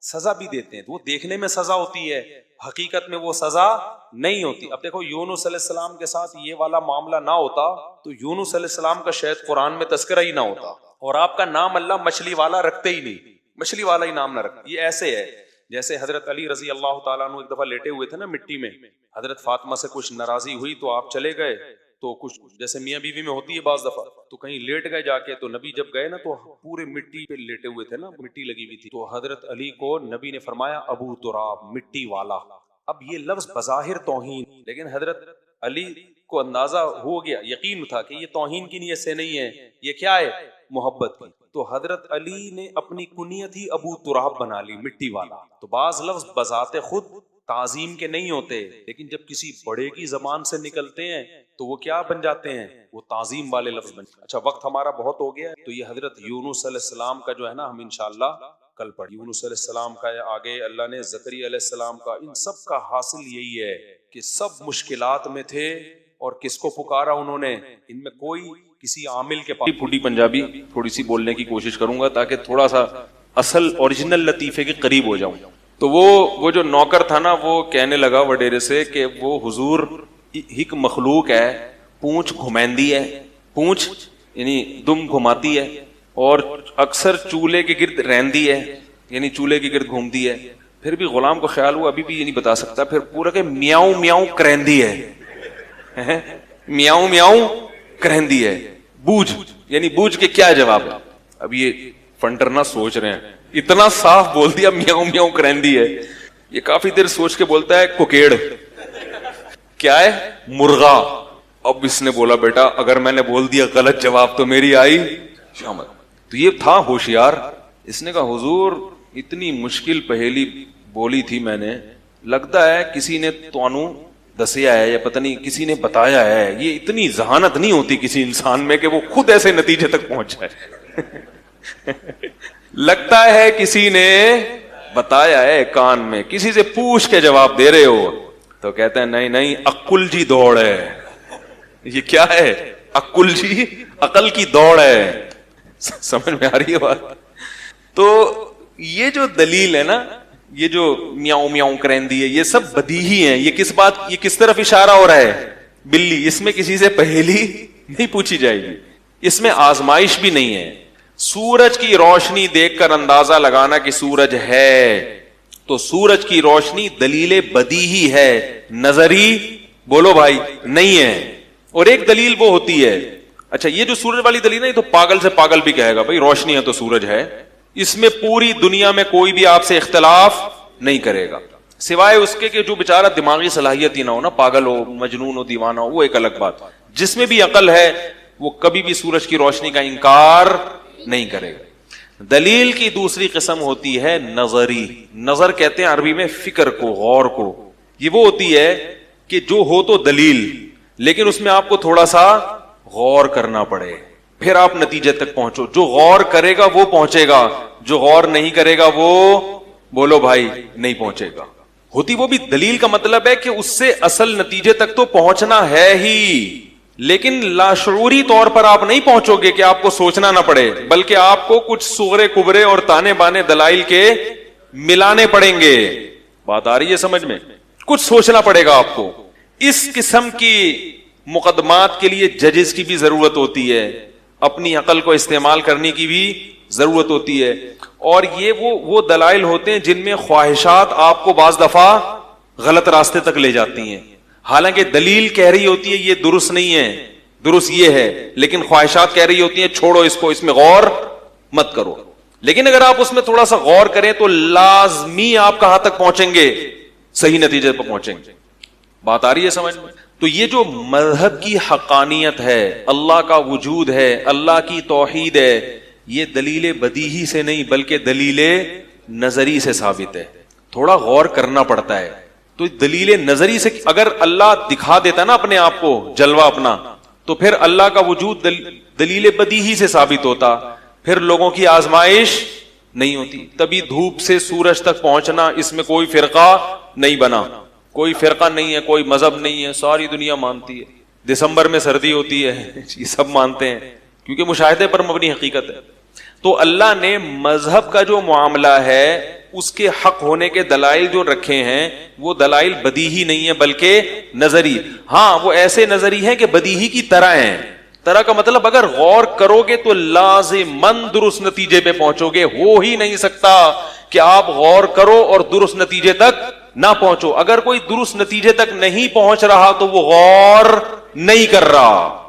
سزا بھی دیتے ہیں, تو وہ دیکھنے میں سزا ہوتی ہے, حقیقت میں وہ سزا نہیں ہوتی. اب دیکھو یونس علیہ السلام کے ساتھ یہ والا معاملہ نہ ہوتا تو یونس علیہ السلام کا شاید قرآن میں تذکرہ ہی نہ ہوتا, اور آپ کا نام اللہ مچھلی والا رکھتے ہی نہیں, مچھلی والا ہی نام نہ رکھتے. یہ ایسے ہے جیسے حضرت علی رضی اللہ تعالیٰ عنہ ایک دفعہ لیٹے ہوئے تھے نا مٹی میں, حضرت فاطمہ سے کچھ ناراضی ہوئی تو آپ چلے گئے, تو کچھ جیسے میاں بیوی میں ہوتی ہے بعض دفعہ, تو کہیں لیٹ گئے جا کے, تو نبی جب گئے نا تو پورے مٹی پہ لیٹے ہوئے تھے نا, مٹی لگی ہوئی تھی, تو حضرت علی کو نبی نے فرمایا ابو تراب, مٹی والا. اب یہ لفظ بظاہر توہین, لیکن حضرت علی کو اندازہ ہو گیا, یقین تھا کہ یہ توہین کی نیت سے نہیں ہے, یہ کیا ہے؟ محبت کی. تو حضرت علی نے اپنی کنیت ہی ابو تراب بنا لی, مٹی والا. تو بعض لفظ بذات خود تعظیم کے نہیں ہوتے, لیکن جب کسی بڑے کی زبان سے نکلتے ہیں تو وہ کیا بن جاتے ہیں؟ وہ تعظیم والے لفظ بن جاتے ہیں. اچھا وقت ہمارا بہت ہو گیا ہے, تو یہ حضرت یونس علیہ السلام کا جو ہے نا ہم انشاءاللہ کل پڑھ. یونس علیہ السلام کا ہے, آگے اللہ نے زکریا علیہ السلام کا. ان سب کا حاصل یہی ہے کہ سب مشکلات میں تھے, اور کس کو پکارا انہوں نے؟ ان میں کوئی کسی عامل کے پاس. پھوٹی پنجابی تھوڑی سی بولنے کی کوشش کروں گا تاکہ تھوڑا سا اصل اوریجنل لطیفے کے قریب ہو جاؤں. تو وہ جو نوکر تھا نا, وہ کہنے لگا وڈیرے سے کہ وہ حضور ایک مخلوق ہے, پونچھ گھمائندی ہے, پونچھ یعنی دم گھماتی ہے, اور اکثر چولہے کے گرد رہندی ہے, یعنی چولہے کے گرد گھومتی ہے. پھر بھی غلام کو خیال ہوا ابھی بھی یہ نہیں بتا سکتا, پھر پورا کہ میاؤں میاؤں کرہندی ہے, میاؤں میاؤں کرہندی ہے. بوجھ یعنی بوجھ کے کیا جواب ہے؟ اب یہ فنٹر نہ سوچ رہے ہیں, اتنا صاف بول دیا میاؤں میاؤں کرہندی ہے. یہ کافی دیر سوچ کے بولتا ہے کوکیڑ. کیا ہے؟ مرغا. اب اس نے بولا بیٹا اگر میں نے بول دیا غلط جواب تو میری آئی شامت. تو یہ تھا ہوشیار. اس نے کہا حضور اتنی مشکل پہیلی بولی تھی میں نے, لگتا ہے کسی نے توانو دسیا ہے یا پتہ نہیں کسی نے بتایا ہے. یہ اتنی ذہانت نہیں ہوتی کسی انسان میں کہ وہ خود ایسے نتیجے تک پہنچ جائے. لگتا ہے کسی نے بتایا ہے کان میں, کسی سے پوچھ کے جواب دے رہے ہو. تو کہتے ہیں نہیں نہیں عقل جی دوڑ ہے. یہ کیا ہے؟ عقل جی, عقل کی دوڑ ہے. سمجھ میں آ رہی ہے بات؟ تو یہ جو دلیل ہے نا, یہ جو میاؤں میاؤں کرندی ہے, یہ سب بدیہی ہیں. یہ کس بات, یہ کس طرف اشارہ ہو رہا ہے؟ بلی. اس میں کسی سے پہلی نہیں پوچھی جائے گی, اس میں آزمائش بھی نہیں ہے. سورج کی روشنی دیکھ کر اندازہ لگانا کہ سورج ہے, تو سورج کی روشنی دلیل بدیہی ہے, نظری بولو بھائی نہیں ہے. اور ایک دلیل وہ ہوتی ہے, اچھا یہ جو سورج والی دلیل ہے, یہ تو پاگل سے پاگل بھی کہے گا بھائی روشنی ہے تو سورج ہے. اس میں پوری دنیا میں کوئی بھی آپ سے اختلاف نہیں کرے گا, سوائے اس کے کہ جو بیچارہ دماغی صلاحیت ہی نہ ہو نا, پاگل ہو, مجنون ہو, دیوانہ ہو, وہ ایک الگ بات. جس میں بھی عقل ہے وہ کبھی بھی سورج کی روشنی کا انکار نہیں کرے گا. دلیل کی دوسری قسم ہوتی ہے نظری. نظر کہتے ہیں عربی میں فکر کو, غور کو. یہ وہ ہوتی ہے کہ جو ہو تو دلیل, لیکن اس میں آپ کو تھوڑا سا غور کرنا پڑے, پھر آپ نتیجے تک پہنچو. جو غور کرے گا وہ پہنچے گا, جو غور نہیں کرے گا وہ بولو بھائی نہیں پہنچے گا. ہوتی وہ بھی دلیل کا مطلب ہے کہ اس سے اصل نتیجے تک تو پہنچنا ہے ہی, لیکن لاشعوری طور پر آپ نہیں پہنچو گے کہ آپ کو سوچنا نہ پڑے, بلکہ آپ کو کچھ صغرے کبرے اور تانے بانے دلائل کے ملانے پڑیں گے. بات آ رہی ہے سمجھ میں؟ کچھ سوچنا پڑے گا آپ کو. اس قسم کی مقدمات کے لیے ججز کی بھی ضرورت ہوتی ہے, اپنی عقل کو استعمال کرنے کی بھی ضرورت ہوتی ہے. اور یہ وہ دلائل ہوتے ہیں جن میں خواہشات آپ کو بعض دفعہ غلط راستے تک لے جاتی ہیں, حالانکہ دلیل کہہ رہی ہوتی ہے یہ درست نہیں ہے, درست یہ ہے، لیکن خواہشات کہہ رہی ہوتی ہیں چھوڑو اس کو، اس میں غور مت کرو. لیکن اگر آپ اس میں تھوڑا سا غور کریں تو لازمی آپ کہاں تک پہنچیں گے؟ صحیح نتیجے پر پہنچیں گے. بات آ رہی ہے سمجھ میں؟ تو یہ جو مذہب کی حقانیت ہے، اللہ کا وجود ہے، اللہ کی توحید ہے، یہ دلیل بدیہی سے نہیں بلکہ دلیل نظری سے ثابت ہے. تھوڑا غور کرنا پڑتا ہے. تو دلیل نظری سے اگر اللہ دکھا دیتا نا اپنے آپ کو جلوہ اپنا، تو پھر اللہ کا وجود دلیل بدیہی سے ثابت ہوتا، پھر لوگوں کی آزمائش نہیں ہوتی. تبھی دھوپ سے سورج تک پہنچنا، اس میں کوئی فرقہ نہیں بنا، کوئی فرقہ نہیں ہے، کوئی مذہب نہیں ہے، ساری دنیا مانتی ہے. دسمبر میں سردی ہوتی ہے، یہ سب مانتے ہیں کیونکہ مشاہدے پر مبنی حقیقت ہے. تو اللہ نے مذہب کا جو معاملہ ہے اس کے حق ہونے کے دلائل جو رکھے ہیں وہ دلائل بدیہی نہیں ہے بلکہ نظری. ہاں وہ ایسے نظری ہیں کہ بدیہی کی طرح ہیں. طرح کا مطلب اگر غور کرو گے تو لازماً درست نتیجے پہ پہنچو گے. ہو ہی نہیں سکتا کہ آپ غور کرو اور درست نتیجے تک نہ پہنچو. اگر کوئی درست نتیجے تک نہیں پہنچ رہا تو وہ غور نہیں کر رہا.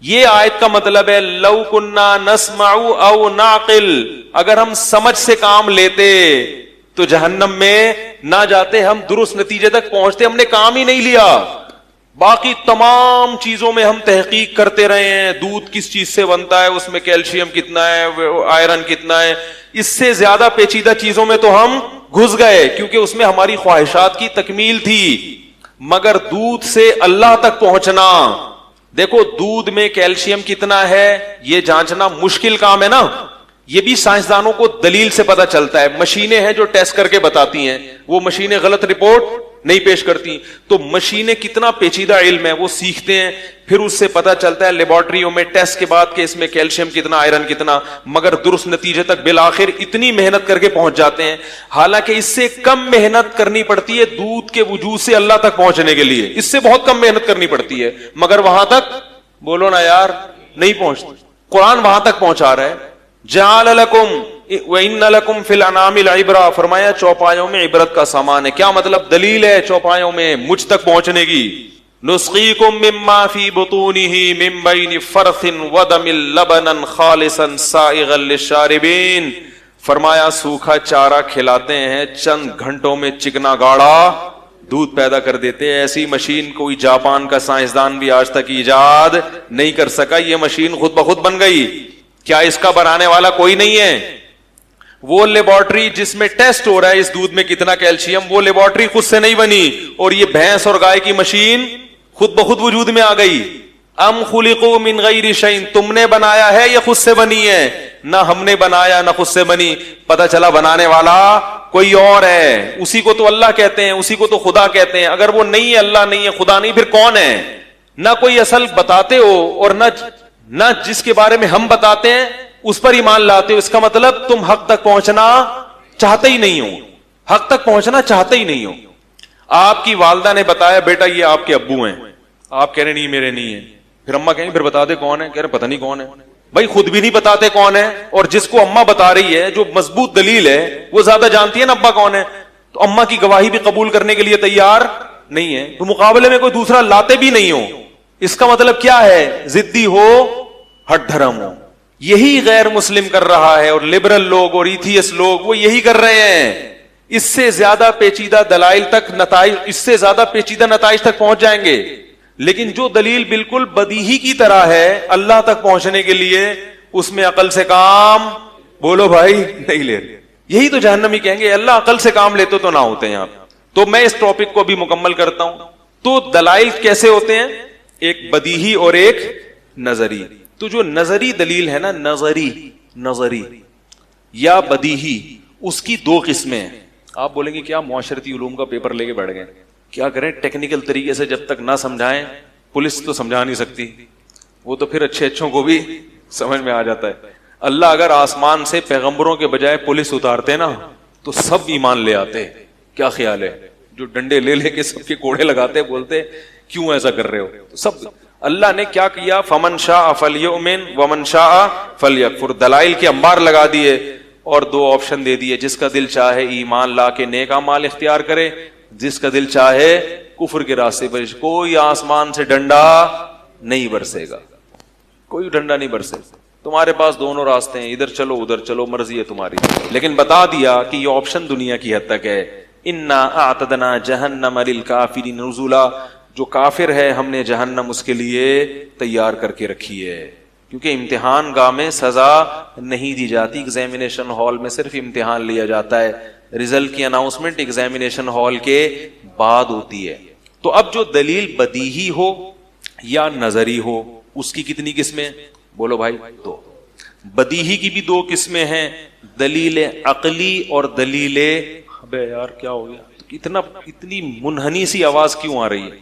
یہ آیت کا مطلب ہے لو کننا نسمع او نعقل، اگر ہم سمجھ سے کام لیتے تو جہنم میں نہ جاتے، ہم درست نتیجے تک پہنچتے. ہم نے کام ہی نہیں لیا، باقی تمام چیزوں میں ہم تحقیق کرتے رہے ہیں. دودھ کس چیز سے بنتا ہے، اس میں کیلشیم کتنا ہے، آئرن کتنا ہے، اس سے زیادہ پیچیدہ چیزوں میں تو ہم گھس گئے کیونکہ اس میں ہماری خواہشات کی تکمیل تھی. مگر دودھ سے اللہ تک پہنچنا، دیکھو دودھ میں کیلشیم کتنا ہے یہ جانچنا مشکل کام ہے نا. یہ بھی سائنسدانوں کو دلیل سے پتا چلتا ہے. مشینیں ہیں جو ٹیسٹ کر کے بتاتی ہیں، وہ مشینیں غلط رپورٹ نہیں پیش کرتی. تو مشینیں کتنا پیچیدہ علم ہے، وہ سیکھتے ہیں، پھر اس سے پتا چلتا ہے لیبارٹریوں میں ٹیسٹ کے بعد کہ اس میں کیلشیم کتنا، آئرن کتنا، مگر درست نتیجے تک بالآخر اتنی محنت کر کے پہنچ جاتے ہیں. حالانکہ اس سے کم محنت کرنی پڑتی ہے دودھ کے وجود سے اللہ تک پہنچنے کے لیے. اس سے بہت کم محنت کرنی پڑتی ہے، مگر وہاں تک بولو نا یار نہیں پہنچتی. قرآن وہاں تک پہنچا رہا ہے. جعل لکم وَإِنَّ لَكُمْ فِي الْأَنْعَامِ الْعِبْرَةَ، فرمایا چوپایوں میں عبرت کا سامان ہے. کیا مطلب؟ دلیل ہے چوپایوں میں مجھ تک پہنچنے کی. نُسْقِيكُم مِّمَّا فِي بُطُونِهِ مِن بَيْنِ فَرْثٍ وَدَمٍ لَبَنًا خَالِصًا سَائِغًا لِّلشَّارِبِينَ، فرمایا سوکھا چارہ کھلاتے ہیں، چند گھنٹوں میں چکنا گاڑا دودھ پیدا کر دیتے ہیں. ایسی مشین کوئی جاپان کا سائنسدان بھی آج تک ایجاد نہیں کر سکا. یہ مشین خود بخود بن گئی. کیا اس کا بنانے والا کوئی نہیں ہے؟ وہ لیبارٹری جس میں ٹیسٹ ہو رہا ہے اس دودھ میں کتنا کیلشیم، وہ لیبارٹری خود سے نہیں بنی، اور یہ بھینس اور گائے کی مشین خود بخود وجود میں آ گئی. ام خلقوا من غیر شیء، تم نے بنایا ہے یا خود سے بنی ہے؟ نہ ہم نے بنایا نہ خود سے بنی. پتہ چلا بنانے والا کوئی اور ہے. اسی کو تو اللہ کہتے ہیں، اسی کو تو خدا کہتے ہیں. اگر وہ نہیں ہے، اللہ نہیں ہے، خدا نہیں، پھر کون ہے؟ نہ کوئی اصل بتاتے ہو اور نہ جس کے بارے میں ہم بتاتے ہیں اس پر ایمان لاتے ہو. اس کا مطلب تم حق تک پہنچنا چاہتے ہی نہیں ہو. حق تک پہنچنا چاہتے ہی نہیں ہو. آپ کی والدہ نے بتایا بیٹا یہ آپ کے ابو ہیں، آپ کہہ رہے نہیں میرے نہیں ہیں. پھر اماں کہیں پھر بتا دے کون ہے، کہہ رہے پتہ نہیں کون ہے. بھائی خود بھی نہیں بتاتے کون ہے، اور جس کو اماں بتا رہی ہے جو مضبوط دلیل ہے وہ زیادہ جانتی ہے نا ابا کون ہے. تو اماں کی گواہی بھی قبول کرنے کے لیے تیار نہیں ہے، تو مقابلے میں کوئی دوسرا لاتے بھی نہیں ہو. اس کا مطلب کیا ہے؟ ضدی ہو، ہٹ دھرم ہو. یہی غیر مسلم کر رہا ہے، اور لبرل لوگ اور ایتھیس لوگ وہ یہی کر رہے ہیں. اس سے زیادہ پیچیدہ دلائل تک نتائج، اس سے زیادہ پیچیدہ نتائج تک پہنچ جائیں گے. لیکن جو دلیل بالکل بدیہی کی طرح ہے اللہ تک پہنچنے کے لیے، اس میں عقل سے کام بولو بھائی نہیں لے رہے. یہی تو جہنمی کہیں گے اللہ عقل سے کام لیتے تو نہ ہوتے ہیں آپ. تو میں اس ٹاپک کو بھی مکمل کرتا ہوں. تو دلائل کیسے ہوتے ہیں؟ ایک بدیہی اور ایک نظری. تو جو نظری دلیل ہے نا، نظری یا بدیہی، اس کی دو قسمیں ہیں. آپ بولیں گے کیا معاشرتی علوم کا پیپر لے کے بیٹھ گئے، کیا کریں ٹیکنیکل طریقے سے جب تک نہ سمجھائیں، پولیس تو سمجھا نہیں سکتی، وہ تو پھر اچھوں کو بھی سمجھ میں آ جاتا ہے. اللہ اگر آسمان سے پیغمبروں کے بجائے پولیس اتارتے نا تو سب ایمان لے آتے. کیا خیال ہے؟ جو ڈنڈے لے لے کے سب کے کوڑے لگاتے بولتے کیوں ایسا کر رہے ہو. سب اللہ نے کیا کیا؟ فمن شاء فلیؤمن ومن شاء فلیکفر. دلائل کے انبار لگا دیے اور دو آپشن دے دیے. جس کا دل چاہے ایمان لا کے نیک اعمال اختیار کرے، جس کا دل چاہے کفر کے راستے پر. کوئی آسمان سے ڈنڈا نہیں برسے گا، کوئی ٹھنڈا نہیں برسے. تمہارے پاس دونوں راستے ہیں، ادھر چلو ادھر چلو، مرضی ہے تمہاری. لیکن بتا دیا کہ یہ آپشن دنیا کی حد تک ہے. انا اعتدنا جہنم للکافرین نزلا، جو کافر ہے ہم نے جہنم اس کے لیے تیار کر کے رکھی ہے. کیونکہ امتحان گاہ میں سزا نہیں دی جاتی، ایگزامینیشن ہال میں صرف امتحان لیا جاتا ہے. رزلٹ کی اناؤنسمنٹ ایگزامینیشن ہال کے بعد ہوتی ہے. تو اب جو دلیل بدیہی ہو یا نظری ہو، اس کی کتنی قسمیں؟ بولو بھائی، دو. بدیہی کی بھی دو قسمیں ہیں، دلیل عقلی اور دلیل، ابے یار کیا ہو گیا، اتنی منحنی سی آواز کیوں آ رہی ہے؟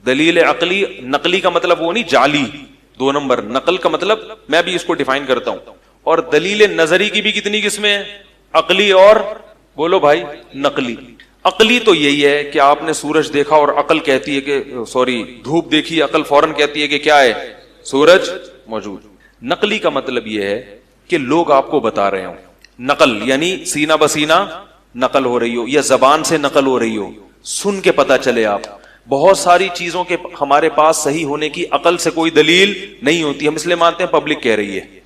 دلیل عقلی، نقلی کا مطلب وہ نہیں جعلی، 2 نمبر. نقل کا مطلب میں بھی اس کو ڈیفائن کرتا ہوں. اور دلیل نظری کی بھی کتنی قسمیں ہیں؟ عقلی اور، بولو بھائی، نقلی. عقلی تو یہی ہے کہ آپ نے سورج دیکھا اور عقل کہتی ہے کہ دھوپ دیکھی، عقل فوراً کہتی ہے کہ کیا ہے؟ سورج موجود. نقلی کا مطلب یہ ہے کہ لوگ آپ کو بتا رہے ہوں. نقل یعنی سینہ بسینہ نقل ہو رہی ہو، یا زبان سے نقل ہو رہی ہو، سن کے پتا چلے. آپ بہت ساری چیزوں کے ہمارے پاس صحیح ہونے کی عقل سے کوئی دلیل نہیں ہوتی، ہم اس لیے مانتے ہیں پبلک کہہ رہی ہے.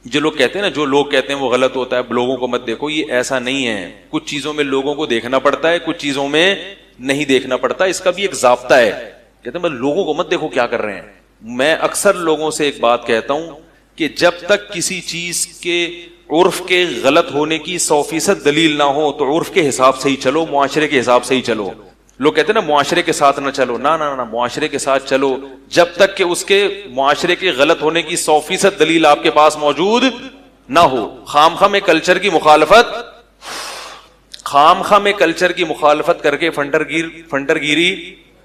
جو لوگ کہتے ہیں نا، جو لوگ کہتے ہیں وہ غلط ہوتا ہے، لوگوں کو مت دیکھو، یہ ایسا نہیں ہے. کچھ چیزوں میں لوگوں کو دیکھنا پڑتا ہے، کچھ چیزوں میں نہیں دیکھنا پڑتا. اس کا بھی ایک ضابطہ ہے. کہتے ہیں لوگوں کو مت دیکھو کیا کر رہے ہیں. میں اکثر لوگوں سے ایک بات کہتا ہوں کہ جب تک کسی چیز کے عرف کے غلط ہونے کی 100% دلیل نہ ہو تو عرف کے حساب سے ہی چلو، معاشرے کے حساب سے ہی چلو. لوگ کہتے ہیں نا معاشرے کے ساتھ نہ چلو، نہ معاشرے کے ساتھ چلو جب تک کہ اس کے معاشرے کے غلط ہونے کی 100% دلیل آپ کے پاس موجود نہ ہو. خامخواہ میں کلچر کی مخالفت کر کے فنٹر گیری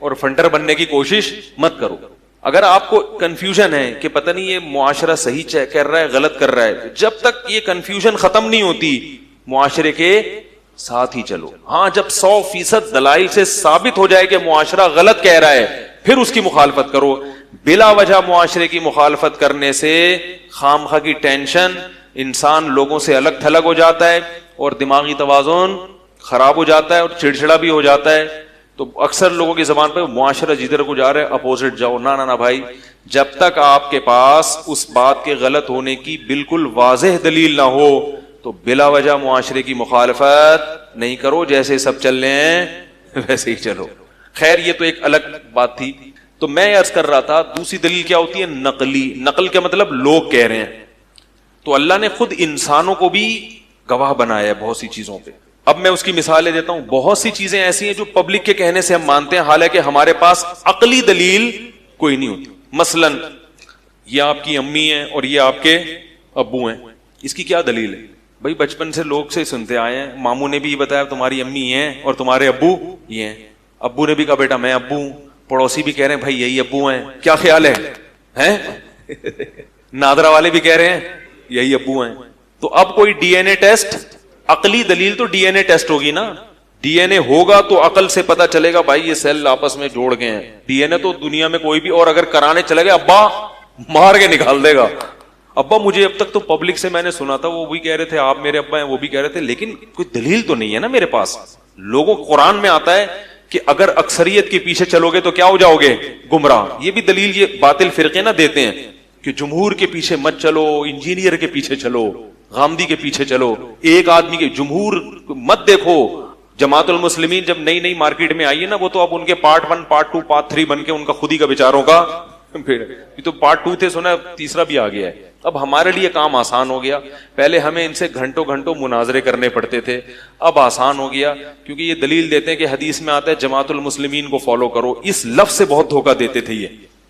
اور فنٹر بننے کی کوشش مت کرو. اگر آپ کو کنفیوژن ہے کہ پتہ نہیں یہ معاشرہ صحیح کر رہا ہے غلط کر رہا ہے، جب تک یہ کنفیوژن ختم نہیں ہوتی معاشرے کے ساتھ ہی چلو. ہاں جب 100% دلائل سے ثابت ہو جائے کہ معاشرہ غلط کہہ رہا ہے پھر اس کی مخالفت کرو. بلا وجہ معاشرے کی مخالفت کرنے سے خامخواہ کی ٹینشن، انسان لوگوں سے الگ تھلگ ہو جاتا ہے اور دماغی توازن خراب ہو جاتا ہے اور چڑچڑا بھی ہو جاتا ہے. تو اکثر لوگوں کی زبان پہ معاشرہ جدھر کو جا رہا ہے اپوزٹ جاؤ. نہ بھائی، جب تک آپ کے پاس اس بات کے غلط ہونے کی بالکل واضح دلیل نہ ہو تو بلا وجہ معاشرے کی مخالفت نہیں کرو. جیسے سب چل رہے ہیں ویسے ہی چلو. خیر یہ تو ایک الگ بات تھی. تو میں عرض کر رہا تھا دوسری دلیل کیا ہوتی ہے؟ نقلی. نقل کا مطلب لوگ کہہ رہے ہیں. تو اللہ نے خود انسانوں کو بھی گواہ بنایا ہے بہت سی چیزوں پہ. اب میں اس کی مثالیں دیتا ہوں. بہت سی چیزیں ایسی ہیں جو پبلک کے کہنے سے ہم مانتے ہیں حالانکہ ہمارے پاس عقلی دلیل کوئی نہیں ہوتی. مثلا یہ آپ کی امی ہیں اور یہ آپ کے ابو ہیں، اس کی کیا دلیل ہے؟ بھائی بچپن سے لوگ سے سنتے آئے ہیں، ماموں نے بھی یہ بتایا تمہاری امی یہ ہیں اور تمہارے ابو یہ ہیں. ابو نے بھی کہا بیٹا میں ابو ہوں، پڑوسی بھی کہہ رہے ہیں بھائی یہی ابو ہیں. کیا خیال ہے؟ نادرا والے بھی کہہ رہے ہیں یہی ابو ہیں. تو اب کوئی ڈی این اے ٹیسٹ، عقلی دلیل تو ڈی این اے ٹیسٹ ہوگی نا. ڈی این اے ہوگا تو عقل سے پتا چلے گا بھائی یہ سیل آپس میں جوڑ گئے ہیں. ڈی این اے تو دنیا میں کوئی بھی، اور اگر کرانے چلے گئے ابا مار کے نکال دے گا. ابا مجھے اب تک تو پبلک سے میں نے سنا تھا وہ بھی کہہ رہے تھے آپ میرے ابا ہیں، وہ بھی کہہ رہے تھے، لیکن کوئی دلیل تو نہیں ہے نا میرے پاس. لوگوں قرآن میں آتا ہے کہ اگر اکثریت کے پیچھے چلو گے تو کیا ہو جاؤ گے؟ گمراہ. یہ بھی دلیل یہ باطل فرقے نہ دیتے ہیں کہ جمہور کے پیچھے مت چلو، انجینئر کے پیچھے چلو، غامدی کے پیچھے چلو، ایک آدمی کے جمہور مت دیکھو. جماعت المسلمین جب نئی مارکیٹ میں آئی ہے نا، وہ تو اب ان کے پارٹ 1 پارٹ 2 پارٹ 3 بن کے ان کا خود ہی کا بیچاروں کا پھر یہ تو پارٹ 2 تھے، سنا تیسرا بھی آ گیا ہے. اب ہمارے لیے کام آسان ہو گیا. پہلے ہمیں ان سے گھنٹوں مناظرے کرنے پڑتے تھے، اب آسان ہو گیا کیونکہ یہ دلیل دیتے ہیں کہ حدیث میں آتا ہے جماعت المسلمین کو فالو کرو. اس لفظ سے بہت دھوکہ دیتے تھے. یہ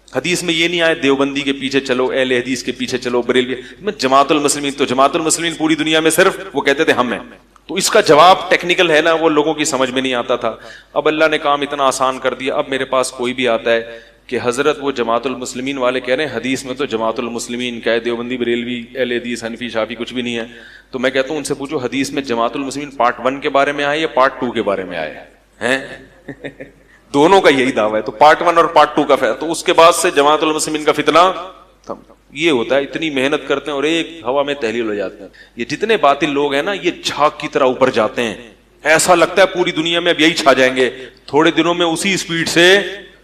حدیث میں یہ نہیں آئے دیوبندی کے پیچھے چلو، اہل حدیث کے پیچھے چلو، بریلوی میں جماعت المسلمین. تو جماعت المسلمین پوری دنیا میں صرف وہ کہتے تھے ہم ہیں. تو اس کا جواب ٹیکنیکل ہے نا، وہ لوگوں کی سمجھ میں نہیں آتا تھا. اب اللہ نے کام اتنا آسان کر دیا. اب میرے پاس کوئی بھی آتا ہے کہ حضرت وہ جماعت المسلمین والے کہہ رہے ہیں حدیث میں تو جماعت المسلمین کا ہے، دیوبندی بریلوی اہل حدیث حنفی شافعی کچھ بھی نہیں ہے. تو میں کہتا ہوں ان سے پوچھو حدیث میں جماعت المسلمین پارٹ 1 کے بارے میں آئے یا پارٹ 2 کے بارے میں آئے ہیں؟ دونوں کا یہی دعویٰ ہے. تو پارٹ 1 اور پارٹ 2 کا تو اس کے بعد سے جماعت المسلمین کا فتنہ یہ ہوتا ہے. اتنی محنت کرتے ہیں اور ایک ہوا میں تحلیل ہو جاتے ہیں. یہ جتنے باطل لوگ ہیں نا یہ جھاگ کی طرح اوپر جاتے ہیں. ایسا لگتا ہے پوری دنیا میں اب یہی چھا جائیں گے. تھوڑے دنوں میں اسی اسپیڈ سے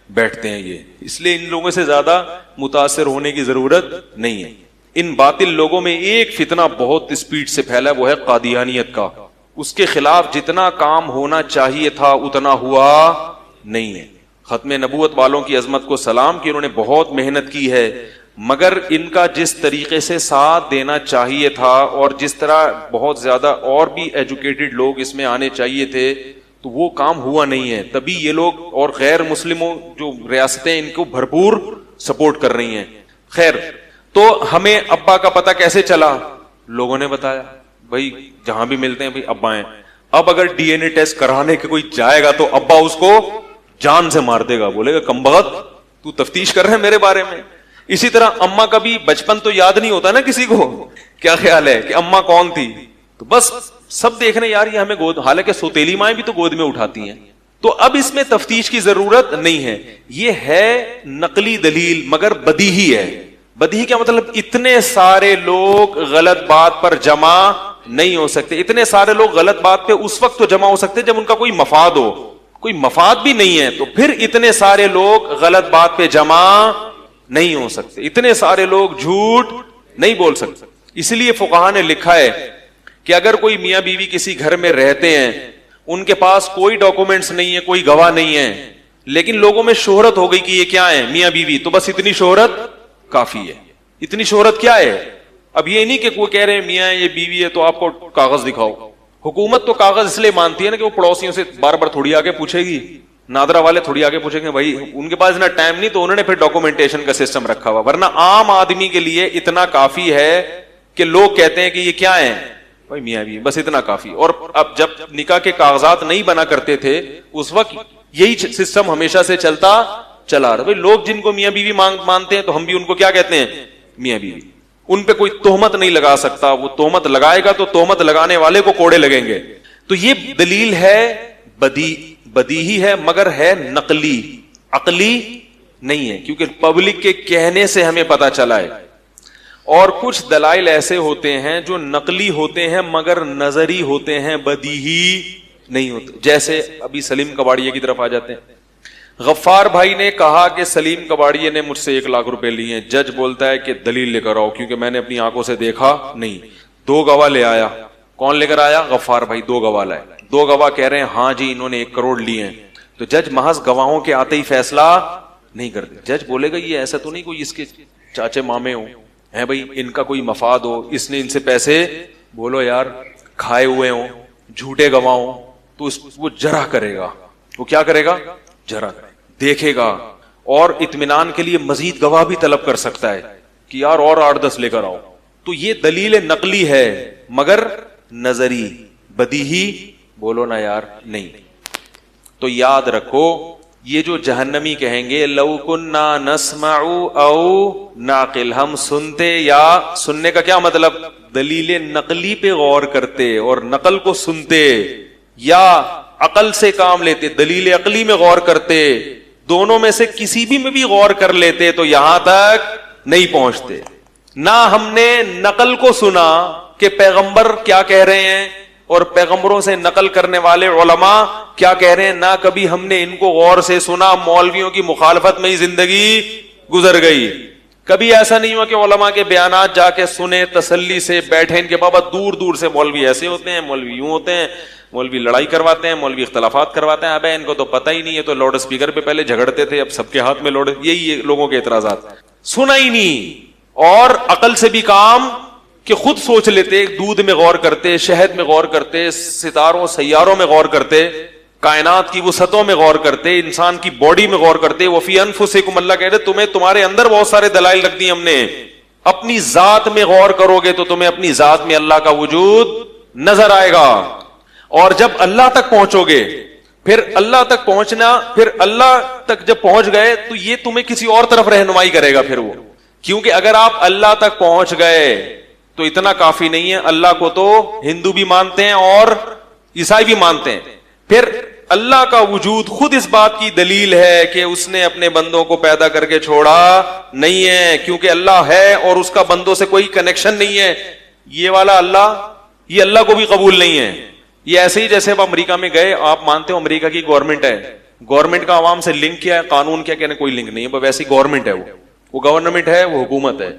بیٹھتے ہیں یہ. اس لیے ان لوگوں سے زیادہ متاثر ہونے کی ضرورت نہیں ہے. ان باطل لوگوں میں ایک فتنہ بہت اسپیڈ سے پھیلا ہے, وہ ہے قادیانیت کا. اس کے خلاف جتنا کام ہونا چاہیے تھا اتنا ہوا نہیں ہے. ختم نبوت والوں کی عظمت کو سلام کہ انہوں نے بہت محنت کی ہے, مگر ان کا جس طریقے سے ساتھ دینا چاہیے تھا اور جس طرح بہت زیادہ اور بھی ایجوکیٹڈ لوگ اس میں آنے چاہیے تھے تو وہ کام ہوا نہیں ہے. تبھی یہ لوگ اور غیر مسلموں جو ریاستیں ان کو بھرپور سپورٹ کر رہی ہیں. خیر, تو ہمیں ابا کا پتہ کیسے چلا؟ لوگوں نے بتایا, بھائی جہاں بھی ملتے ہیں بھائی ابا ہیں. اب اگر ڈی این اے ٹیسٹ کرانے کے کوئی جائے گا تو ابا اس کو جان سے مار دے گا, بولے گا کمبخت تو تفتیش کر رہے ہیں میرے بارے میں. اسی طرح اما کا بھی بچپن تو یاد نہیں ہوتا نا کسی کو, کیا خیال ہے کہ اما کون تھی, تو بس سب دیکھ رہے یار یہ ہمیں گود, حالانکہ سوتیلی مائیں بھی تو گود میں اٹھاتی ہیں. تو اب اس میں تفتیش کی ضرورت نہیں ہے. یہ ہے نقلی دلیل مگر بدیہی ہے. بدیہی کیا مطلب؟ اتنے سارے لوگ غلط بات پر جمع نہیں ہو سکتے. اتنے سارے لوگ غلط بات پہ اس وقت تو جمع ہو سکتے جب ان کا کوئی مفاد ہو. کوئی مفاد بھی نہیں ہے تو پھر اتنے سارے لوگ غلط بات پہ جمع نہیں ہو سکتے. اتنے سارے لوگ جھوٹ نہیں بول سکتے. اس لیے فقہا نے لکھا ہے کہ اگر کوئی میاں بیوی کسی گھر میں رہتے ہیں, ان کے پاس کوئی ڈاکومنٹس نہیں ہے, کوئی گواہ نہیں ہے, لیکن لوگوں میں شہرت ہو گئی کہ یہ کیا ہے, میاں بیوی, تو بس اتنی شہرت کافی ہے. اتنی شہرت کیا ہے؟ اب یہ نہیں کہ کوئی کہہ رہے ہیں میاں یہ بیوی ہے تو آپ کو کاغذ دکھاؤ. حکومت تو کاغذ اس لیے مانتی ہے نا کہ وہ پڑوسیوں سے بار بار تھوڑی آگے پوچھے گی, نادرا والے تھوڑی آگے پوچھیں گے, بھائی ان کے پاس اتنا ٹائم نہیں تو انہوں نے پھر ڈاکومنٹیشن کا سسٹم رکھا ہوا. ورنہ عام آدمی کے لیے اتنا کافی ہے کہ لوگ کہتے ہیں کہ یہ کیا ہے بھائی میاں بیوی, بس اتنا کافی. اور اب جب نکاح کے کاغذات نہیں بنا کرتے تھے اس وقت یہی سسٹم ہمیشہ سے چلتا چلا رہا. بھائی لوگ جن کو میاں بیوی مانتے ہیں تو ہم بھی ان کو کیا کہتے ہیں, میاں بیوی. ان پہ کوئی تہمت نہیں لگا سکتا, وہ تہمت لگائے گا تو تہمت لگانے والے کو کوڑے لگیں گے. تو یہ دلیل ہے بدیہی ہے مگر ہے نقلی, عقلی نہیں ہے, کیونکہ پبلک کے کہنے سے ہمیں پتا چلا ہے. اور کچھ دلائل ایسے ہوتے ہیں جو نقلی ہوتے ہیں مگر نظری ہوتے ہیں, بدیہی نہیں ہوتے. جیسے ابھی سلیم کباڑیے کی طرف آ جاتے ہیں. غفار بھائی نے کہا کہ سلیم کباڑیے نے مجھ سے 1 لاکھ روپے لیے ہیں. جج بولتا ہے کہ دلیل لے کر آؤ کیونکہ میں نے اپنی آنکھوں سے دیکھا نہیں. 2 گواہ لے آیا. کون لے کر آیا؟ غفار بھائی 2 گواہ لائے. 2 گواہ کہہ رہے ہیں ہاں جی انہوں نے 1 کروڑ لیے ہیں. تو جج محض گواہوں کے آتے ہی فیصلہ نہیں کرتے. جج بولے گا یہ ایسا تو نہیں کوئی اس کے چاچے مامے ہوں ہیں بھائی, ان کا کوئی مفاد ہو, اس نے ان سے پیسے بولو یار کھائے ہوئے ہوں, جھوٹے گواہ ہوں, تو وہ جرح کرے گا. وہ کیا کرے گا؟ جرح دیکھے گا, اور اطمینان کے لیے مزید گواہ بھی طلب کر سکتا ہے کہ یار اور 8-10 لے کر آؤ. تو یہ دلیل نقلی ہے مگر نظری, بدیہی بولو نا یار نہیں. تو یاد رکھو یہ جو جہنمی کہیں گے لو کننا نسمع او ناقل, ہم سنتے, یا سننے کا کیا مطلب؟ دلیل نقلی پہ غور کرتے اور نقل کو سنتے, یا عقل سے کام لیتے, دلیل عقلی میں غور کرتے, دونوں میں سے کسی بھی میں بھی غور کر لیتے تو یہاں تک نہیں پہنچتے. نہ ہم نے نقل کو سنا کہ پیغمبر کیا کہہ رہے ہیں اور پیغمبروں سے نقل کرنے والے علماء کیا کہہ رہے ہیں, نہ کبھی ہم نے ان کو غور سے سنا, مولویوں کی مخالفت میں ہی زندگی گزر گئی. کبھی ایسا نہیں ہوا کہ علماء کے بیانات جا کے سنے, تسلی سے بیٹھے. ان کے بابا دور دور سے مولوی ایسے ہوتے ہیں, مولوی یوں ہوتے ہیں, مولوی لڑائی کرواتے ہیں, مولوی اختلافات کرواتے ہیں. ابے ان کو تو پتہ ہی نہیں ہے, تو لاؤڈ اسپیکر پہ پہلے جھگڑتے تھے, اب سب کے ہاتھ میں لاؤڈ. یہی لوگوں کے اعتراضات, سنا ہی نہیں. اور عقل سے بھی کام کہ خود سوچ لیتے, دودھ میں غور کرتے, شہد میں غور کرتے, ستاروں سیاروں میں غور کرتے, کائنات کی وسعتوں میں غور کرتے, انسان کی باڈی میں غور کرتے. وفی انفسکم, اللہ کہہ رہے تمہیں تمہارے اندر بہت سارے دلائل رکھ دی ہم نے. اپنی ذات میں غور کرو گے تو تمہیں اپنی ذات میں اللہ کا وجود نظر آئے گا. اور جب اللہ تک پہنچو گے, پھر اللہ تک پہنچنا, پھر اللہ تک جب پہنچ گئے تو یہ تمہیں کسی اور طرف رہنمائی کرے گا پھر وہ. کیونکہ اگر آپ اللہ تک پہنچ گئے تو اتنا کافی نہیں ہے. اللہ کو تو ہندو بھی مانتے ہیں اور عیسائی بھی مانتے ہیں. پھر اللہ کا وجود خود اس بات کی دلیل ہے کہ اس نے اپنے بندوں کو پیدا کر کے چھوڑا نہیں ہے, کیونکہ اللہ ہے اور اس کا بندوں سے کوئی کنیکشن نہیں ہے. یہ والا اللہ, یہ اللہ کو بھی قبول نہیں ہے. یہ ایسے ہی جیسے اب امریکہ میں گئے, آپ مانتے ہو امریکہ کی گورنمنٹ ہے, گورنمنٹ کا عوام سے لنک کیا ہے؟ قانون کیا کہنے کوئی لنک نہیں ہے, ویسی گورنمنٹ ہے, وہ گورنمنٹ ہے, وہ حکومت ہے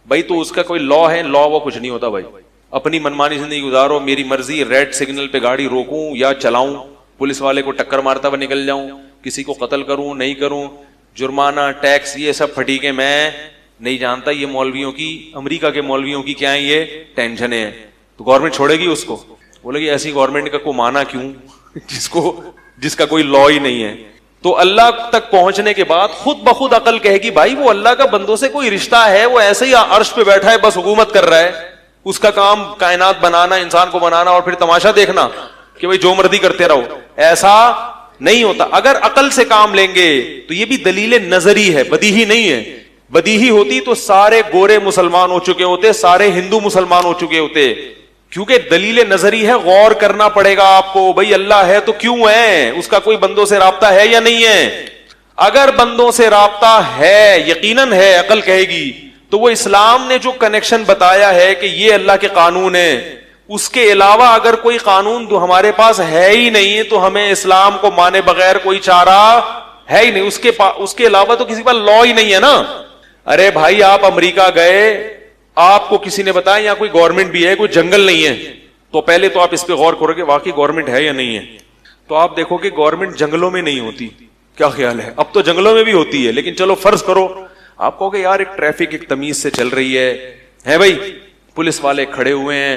بھائی. تو اس کا کوئی لا ہے؟ لا وہ کچھ نہیں ہوتا بھائی. اپنی منمانی زندگی گزارو, میری مرضی, ریڈ سگنل پہ گاڑی روکوں یا چلاؤں, پولیس والے کو ٹکر مارتا ہوا نکل جاؤں, کسی کو قتل کروں نہیں کروں, جرمانہ, ٹیکس, یہ سب پھٹیکے میں نہیں جانتا. یہ مولویوں کی, امریکہ کے مولویوں کی کیا ہے یہ ٹینشنیں ہیں. تو گورنمنٹ چھوڑے گی اس کو؟ بولے گی ایسی گورنمنٹ کا کوئی مانا کیوں جس کا کوئی لا ہی نہیں ہے. تو اللہ تک پہنچنے کے بعد خود بخود عقل کہے گی بھائی وہ اللہ کا بندوں سے کوئی رشتہ ہے, وہ ایسے ہی عرش پہ بیٹھا ہے بس حکومت کر رہا ہے, اس کا کام کائنات بنانا, انسان کو بنانا اور پھر تماشا دیکھنا کہ بھائی جو مرضی کرتے رہو. ایسا نہیں ہوتا. اگر عقل سے کام لیں گے تو یہ بھی دلیل نظری ہے, بدیہی نہیں ہے. بدیہی ہوتی تو سارے گورے مسلمان ہو چکے ہوتے, سارے ہندو مسلمان ہو چکے ہوتے. کیونکہ دلیل نظری ہے, غور کرنا پڑے گا آپ کو. بھئی اللہ ہے تو کیوں ہے, اس کا کوئی بندوں سے رابطہ ہے یا نہیں ہے؟ اگر بندوں سے رابطہ ہے, یقیناً ہے, عقل کہے گی, تو وہ اسلام نے جو کنیکشن بتایا ہے کہ یہ اللہ کے قانون ہے, اس کے علاوہ اگر کوئی قانون تو ہمارے پاس ہے ہی نہیں تو ہمیں اسلام کو مانے بغیر کوئی چارہ ہے ہی نہیں. اس کے علاوہ تو کسی پاس لا ہی نہیں ہے نا. ارے بھائی آپ امریکہ گئے, آپ کو کسی نے بتایا یہاں کوئی گورنمنٹ بھی ہے, کوئی جنگل نہیں ہے, تو پہلے تو آپ اس پہ غور کرو کہ واقعی گورنمنٹ ہے یا نہیں ہے. تو آپ دیکھو کہ گورنمنٹ جنگلوں میں نہیں ہوتی. کیا خیال ہے؟ اب تو جنگلوں میں بھی ہوتی ہے, لیکن چلو فرض کرو آپ کہو کہ یار ایک ٹریفک ایک تمیز سے چل رہی ہے بھائی, پولیس والے کھڑے ہوئے ہیں,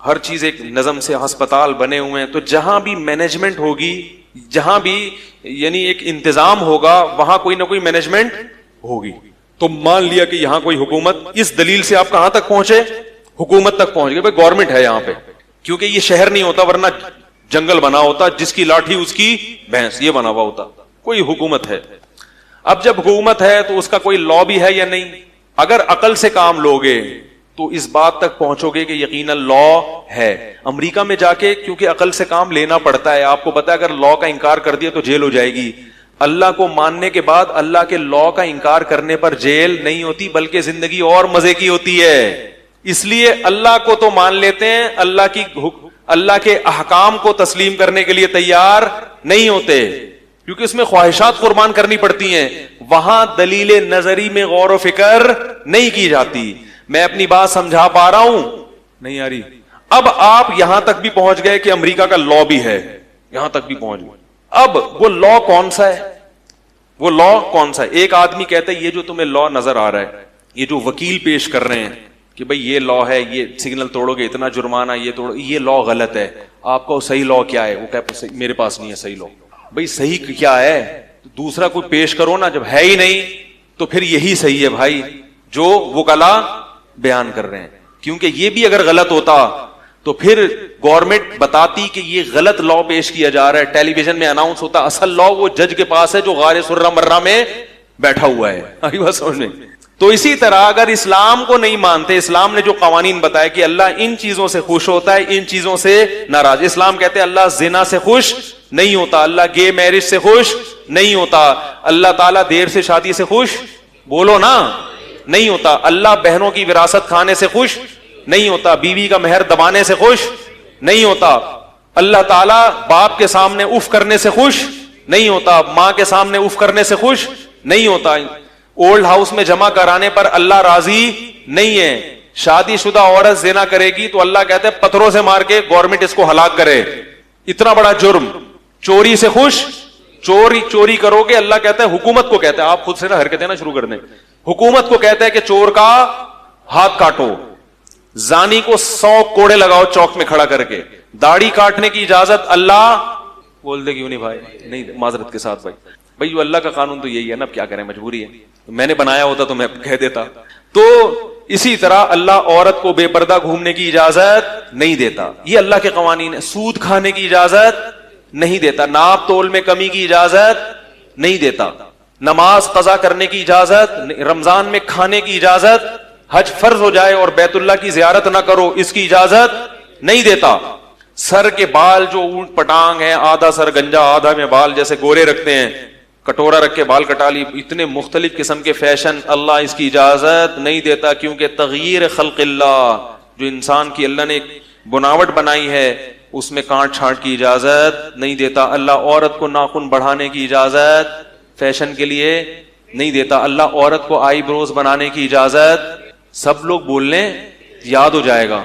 ہر چیز ایک نظم سے, ہسپتال بنے ہوئے ہیں, تو جہاں بھی مینجمنٹ ہوگی, جہاں بھی یعنی ایک انتظام ہوگا, وہاں کوئی نہ کوئی مینجمنٹ ہوگی. تو مان لیا کہ یہاں کوئی حکومت, اس دلیل سے آپ کہاں تک پہنچے؟ حکومت تک پہنچ گئے. بھائی گورنمنٹ ہے یہاں پہ, کیونکہ یہ شہر نہیں ہوتا, ورنہ جنگل بنا ہوتا, جس کی لاٹھی اس کی بھینس, یہ بنا ہوا ہوتا. کوئی حکومت ہے. اب جب حکومت ہے تو اس کا کوئی لا بھی ہے یا نہیں؟ اگر عقل سے کام لوگے تو اس بات تک پہنچو گے کہ یقیناً لا ہے. امریکہ میں جا کے کیونکہ عقل سے کام لینا پڑتا ہے, آپ کو پتا ہے اگر لا کا انکار کر دیا تو جیل ہو جائے گی. اللہ کو ماننے کے بعد اللہ کے لا کا انکار کرنے پر جیل نہیں ہوتی, بلکہ زندگی اور مزے کی ہوتی ہے. اس لیے اللہ کو تو مان لیتے ہیں, اللہ کے احکام کو تسلیم کرنے کے لیے تیار نہیں ہوتے, کیونکہ اس میں خواہشات قربان کرنی پڑتی ہیں. وہاں دلیل نظری میں غور و فکر نہیں کی جاتی. میں اپنی بات سمجھا پا رہا ہوں؟ نہیں آ رہی؟ اب آپ یہاں تک بھی پہنچ گئے کہ امریکہ کا لا بھی ہے, یہاں تک بھی پہنچ گئے. اب وہ لا کون سا ہے؟ وہ لا کون سا ہے؟ ایک آدمی کہتا ہے یہ جو تمہیں لا نظر آ رہا ہے, یہ جو وکیل پیش کر رہے ہیں کہ بھئی یہ لا ہے, یہ سگنل توڑو گے اتنا جرمانہ, یہ توڑو, یہ لا غلط ہے, آپ کو صحیح لا کیا ہے؟ وہ کہتا ہے میرے پاس نہیں ہے صحیح لا. بھئی صحیح کیا ہے؟ دوسرا کوئی پیش کرو نا. جب ہے ہی نہیں تو پھر یہی صحیح ہے بھائی جو وکلا بیان کر رہے ہیں. کیونکہ یہ بھی اگر غلط ہوتا تو پھر گورنمنٹ بتاتی کہ یہ غلط لا پیش کیا جا رہا ہے, ٹیلی ویژن میں اناؤنس ہوتا, اصل لا وہ جج کے پاس ہے جو غار سرہ مرہ میں بیٹھا ہوا ہے. آئی بات سمجھ میں؟ تو اسی طرح اگر اسلام کو نہیں مانتے, اسلام نے جو قوانین بتایا کہ اللہ ان چیزوں سے خوش ہوتا ہے, ان چیزوں سے ناراض. اسلام کہتے ہیں اللہ زنا سے خوش نہیں ہوتا, اللہ گے میرج سے خوش نہیں ہوتا, اللہ تعالیٰ دیر سے شادی سے خوش, بولو نا, نہیں ہوتا, اللہ بہنوں کی وراثت کھانے سے خوش نہیں ہوتا, بیوی کا مہر دبانے سے خوش نہیں ہوتا, اللہ تعالیٰ باپ کے سامنے اف کرنے سے خوش نہیں ہوتا, ماں کے سامنے اف کرنے سے خوش نہیں ہوتا, اولڈ ہاؤس میں جمع کرانے پر اللہ راضی نہیں ہے. شادی شدہ عورت زنا کرے گی تو اللہ کہتے ہیں پتھروں سے مار کے گورنمنٹ اس کو ہلاک کرے, اتنا بڑا جرم. چوری سے خوش, چوری کرو گے, اللہ کہتا ہے, حکومت کو کہتا ہے, آپ خود سے نا حرکتیں نا شروع کر دیں, حکومت کو کہتا ہے کہ چور کا ہاتھ کاٹو, زانی کو 100 کوڑے لگاؤ چوک میں کھڑا کر کے, داڑھی کاٹنے کی اجازت اللہ بول دے کیوں نہیں بھائی, نہیں معذرت کے ساتھ بھائی جو اللہ کا قانون تو یہی ہے نا, اب کیا کریں, مجبوری ہے, میں نے بنایا ہوتا تو میں کہہ دیتا. تو اسی طرح اللہ عورت کو بے پردہ گھومنے کی اجازت نہیں دیتا, یہ اللہ کے قوانین ہے. سود کھانے کی اجازت نہیں دیتا, ناپ تول میں کمی کی اجازت نہیں دیتا, نماز قضا کرنے کی اجازت, رمضان میں کھانے کی اجازت, حج فرض ہو جائے اور بیت اللہ کی زیارت نہ کرو اس کی اجازت نہیں دیتا. سر کے بال جو اونٹ پٹانگ ہیں, آدھا سر گنجا آدھا میں بال جیسے گورے رکھتے ہیں, کٹورا رکھ کے بال کٹا لی, اتنے مختلف قسم کے فیشن, اللہ اس کی اجازت نہیں دیتا. کیونکہ تغییر خلق اللہ, جو انسان کی اللہ نے بناوٹ بنائی ہے, اس میں کانٹ چھانٹ کی اجازت نہیں دیتا. اللہ عورت کو ناخن بڑھانے کی اجازت فیشن کے لیے نہیں دیتا. اللہ عورت کو آئی بروز بنانے کی اجازت, سب لوگ بول لیں یاد ہو جائے گا,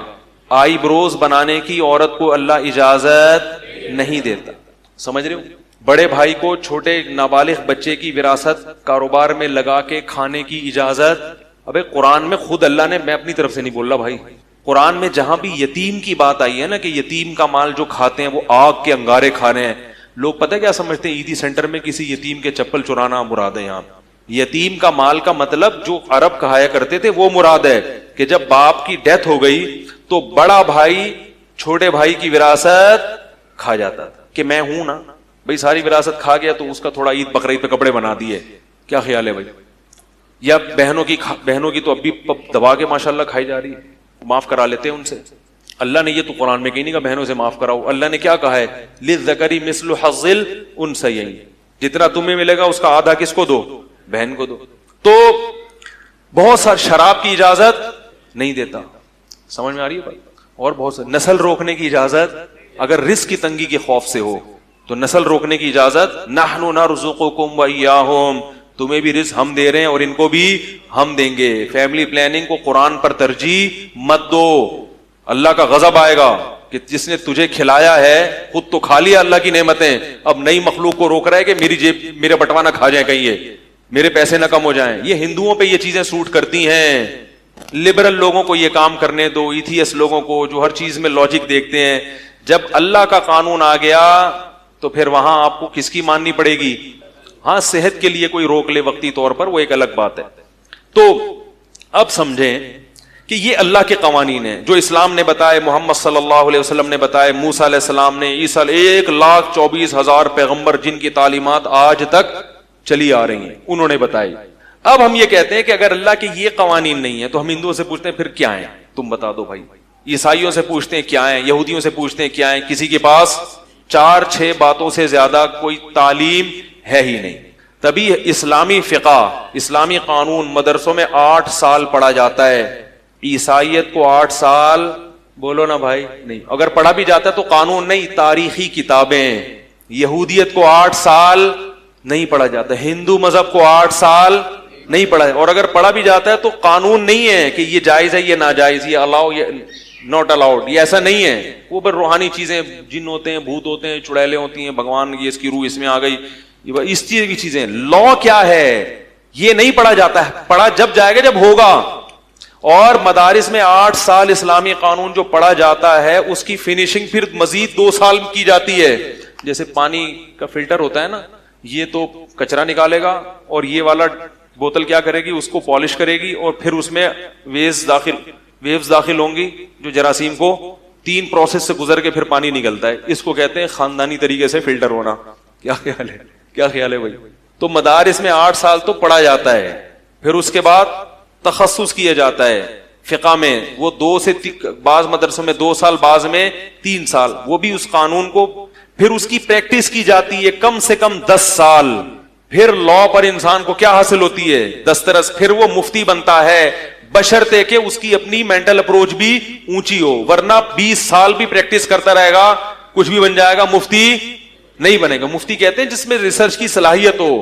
آئی بروز بنانے کی عورت کو اللہ اجازت نہیں دیتا. سمجھ رہے ہو؟ بڑے بھائی کو چھوٹے نابالغ بچے کی وراثت کاروبار میں لگا کے کھانے کی اجازت. ابے قرآن میں خود اللہ نے, میں اپنی طرف سے نہیں بول رہا بھائی, قرآن میں جہاں بھی یتیم کی بات آئی ہے نا کہ یتیم کا مال جو کھاتے ہیں وہ آگ کے انگارے کھانے ہیں, لوگ پتہ کیا سمجھتے ہیں عیدی سینٹر میں کسی یتیم کے چپل چرانا مراد ہے. یہاں یتیم کا مال کا مطلب جو عرب کہایا کرتے تھے وہ مراد ہے کہ جب باپ کی ڈیتھ ہو گئی تو بڑا بھائی چھوٹے بھائی کی وراثت کھا جاتا تھا کہ میں ہوں نا بھائی, ساری وراثت کھا گیا تو اس کا تھوڑا عید بقرعید پہ کپڑے بنا دیے. کیا خیال ہے بھائی؟ یا بہنوں کی تو اب بھی دبا کے ماشاءاللہ کھائی جا رہی ہے, معاف کرا لیتے ہیں ان سے. اللہ نے یہ تو قرآن میں کہیں نہیں کہا بہنوں سے معاف کراؤ, اللہ نے کیا کہا ہے للذکر مثل حظ الانثیین, جتنا تمہیں ملے گا اس کا آدھا کس کو دو, بہن کو دو. تو بہت ساری شراب کی اجازت نہیں دیتا, سمجھ میں آ رہی ہے بھائی؟ اور بہت ساری نسل روکنے کی اجازت, اگر رزق کی تنگی کے خوف سے ہو تو نسل روکنے کی اجازت. نحن نرزقکم وإیاہم, تمہیں بھی رزق ہم دے رہے ہیں اور ان کو بھی ہم دیں گے. فیملی پلاننگ کو قرآن پر ترجیح مت دو, اللہ کا غضب آئے گا کہ جس نے تجھے کھلایا ہے خود تو کھا لیا اللہ کی نعمتیں, اب نئی مخلوق کو روک رہا ہے کہ میری جیب میرے بٹوا نہ کھا جائیں, کہیں یہ میرے پیسے نہ کم ہو جائیں. یہ ہندوؤں پہ یہ چیزیں سوٹ کرتی ہیں, لبرل لوگوں کو یہ کام کرنے دو, ایتھیس لوگوں کو جو ہر چیز میں لاجک دیکھتے ہیں. جب اللہ کا قانون آ گیا تو پھر وہاں آپ کو کس کی ماننی پڑے گی؟ ہاں صحت کے لیے کوئی روک لے وقتی طور پر, وہ ایک الگ بات ہے. تو اب سمجھیں کہ یہ اللہ کے قوانین ہیں جو اسلام نے بتائے, محمد صلی اللہ علیہ وسلم نے بتائے, موسیٰ علیہ السلام نے, عیسیٰ 1,24,000 پیغمبر جن کی تعلیمات آج تک چلی آ رہی ہیں انہوں نے بتائی. اب ہم یہ کہتے ہیں کہ اگر اللہ کے یہ قوانین نہیں ہیں تو ہم ہندوؤں سے پوچھتے ہیں پھر کیا ہیں, تم بتا دو بھائی. عیسائیوں سے پوچھتے ہیں کیا ہیں, یہودیوں سے پوچھتے ہیں کیا ہیں, کسی کے پاس 4-6 باتوں سے زیادہ کوئی تعلیم ہے ہی نہیں. تبھی اسلامی فقہ, اسلامی قانون مدرسوں میں 8 سال پڑھا جاتا ہے. عیسائیت کو 8 سال بولو نا بھائی نہیں, اگر پڑھا بھی جاتا ہے تو قانون نہیں, تاریخی کتابیں. یہودیت کو 8 سال نہیں پڑھا جاتا, ہندو مذہب کو 8 سال نہیں پڑھا, اور اگر پڑھا بھی جاتا ہے تو قانون نہیں ہے کہ یہ جائز ہے یہ ناجائز, یہ الاؤ یہ ناٹ الاؤڈ, یہ ایسا نہیں ہے. وہ پر روحانی چیزیں, جن ہوتے ہیں, بھوت ہوتے ہیں, چڑیلیں ہوتی ہیں, بھگوان یہ اس کی روح اس میں آ گئی, اس چیز کی چیزیں. لا کیا ہے یہ نہیں پڑھا جاتا ہے, پڑھا جب جائے گا جب ہوگا. اور مدارس میں 8 سال اسلامی قانون جو پڑھا جاتا ہے اس کی فنیشنگ پھر مزید 2 سال کی جاتی ہے. جیسے پانی کا فلٹر ہوتا ہے نا, یہ تو کچرا نکالے گا اور یہ والا بوتل کیا کرے گی, اس کو پالش کرے گی اور پھر اس میں ویوز داخل ہوں گی جو جراثیم کو 3 پروسیس سے گزر کے پھر پانی نکلتا ہے. اس کو کہتے ہیں خاندانی طریقے سے فلٹر ہونا. کیا خیال ہے, کیا خیال ہے بھائی؟ تو مدارس میں 8 سال تو پڑھا جاتا ہے, پھر اس کے بعد تخصص کیا جاتا ہے فقہ میں, وہ 2 سے بعض مدرسوں میں 2 سال, بعض میں 3 سال, وہ بھی اس قانون کو پھر اس کی پریکٹس کی جاتی ہے کم سے کم 10 سال. پھر لا پر انسان کو کیا حاصل ہوتی ہے, دسترس, پھر وہ مفتی بنتا ہے بشرطے کہ اس کی اپنی مینٹل اپروچ بھی اونچی ہو, ورنہ 20 سال بھی پریکٹس کرتا رہے گا کچھ بھی بن جائے گا, مفتی نہیں بنے گا. مفتی کہتے ہیں جس میں ریسرچ کی صلاحیت ہو,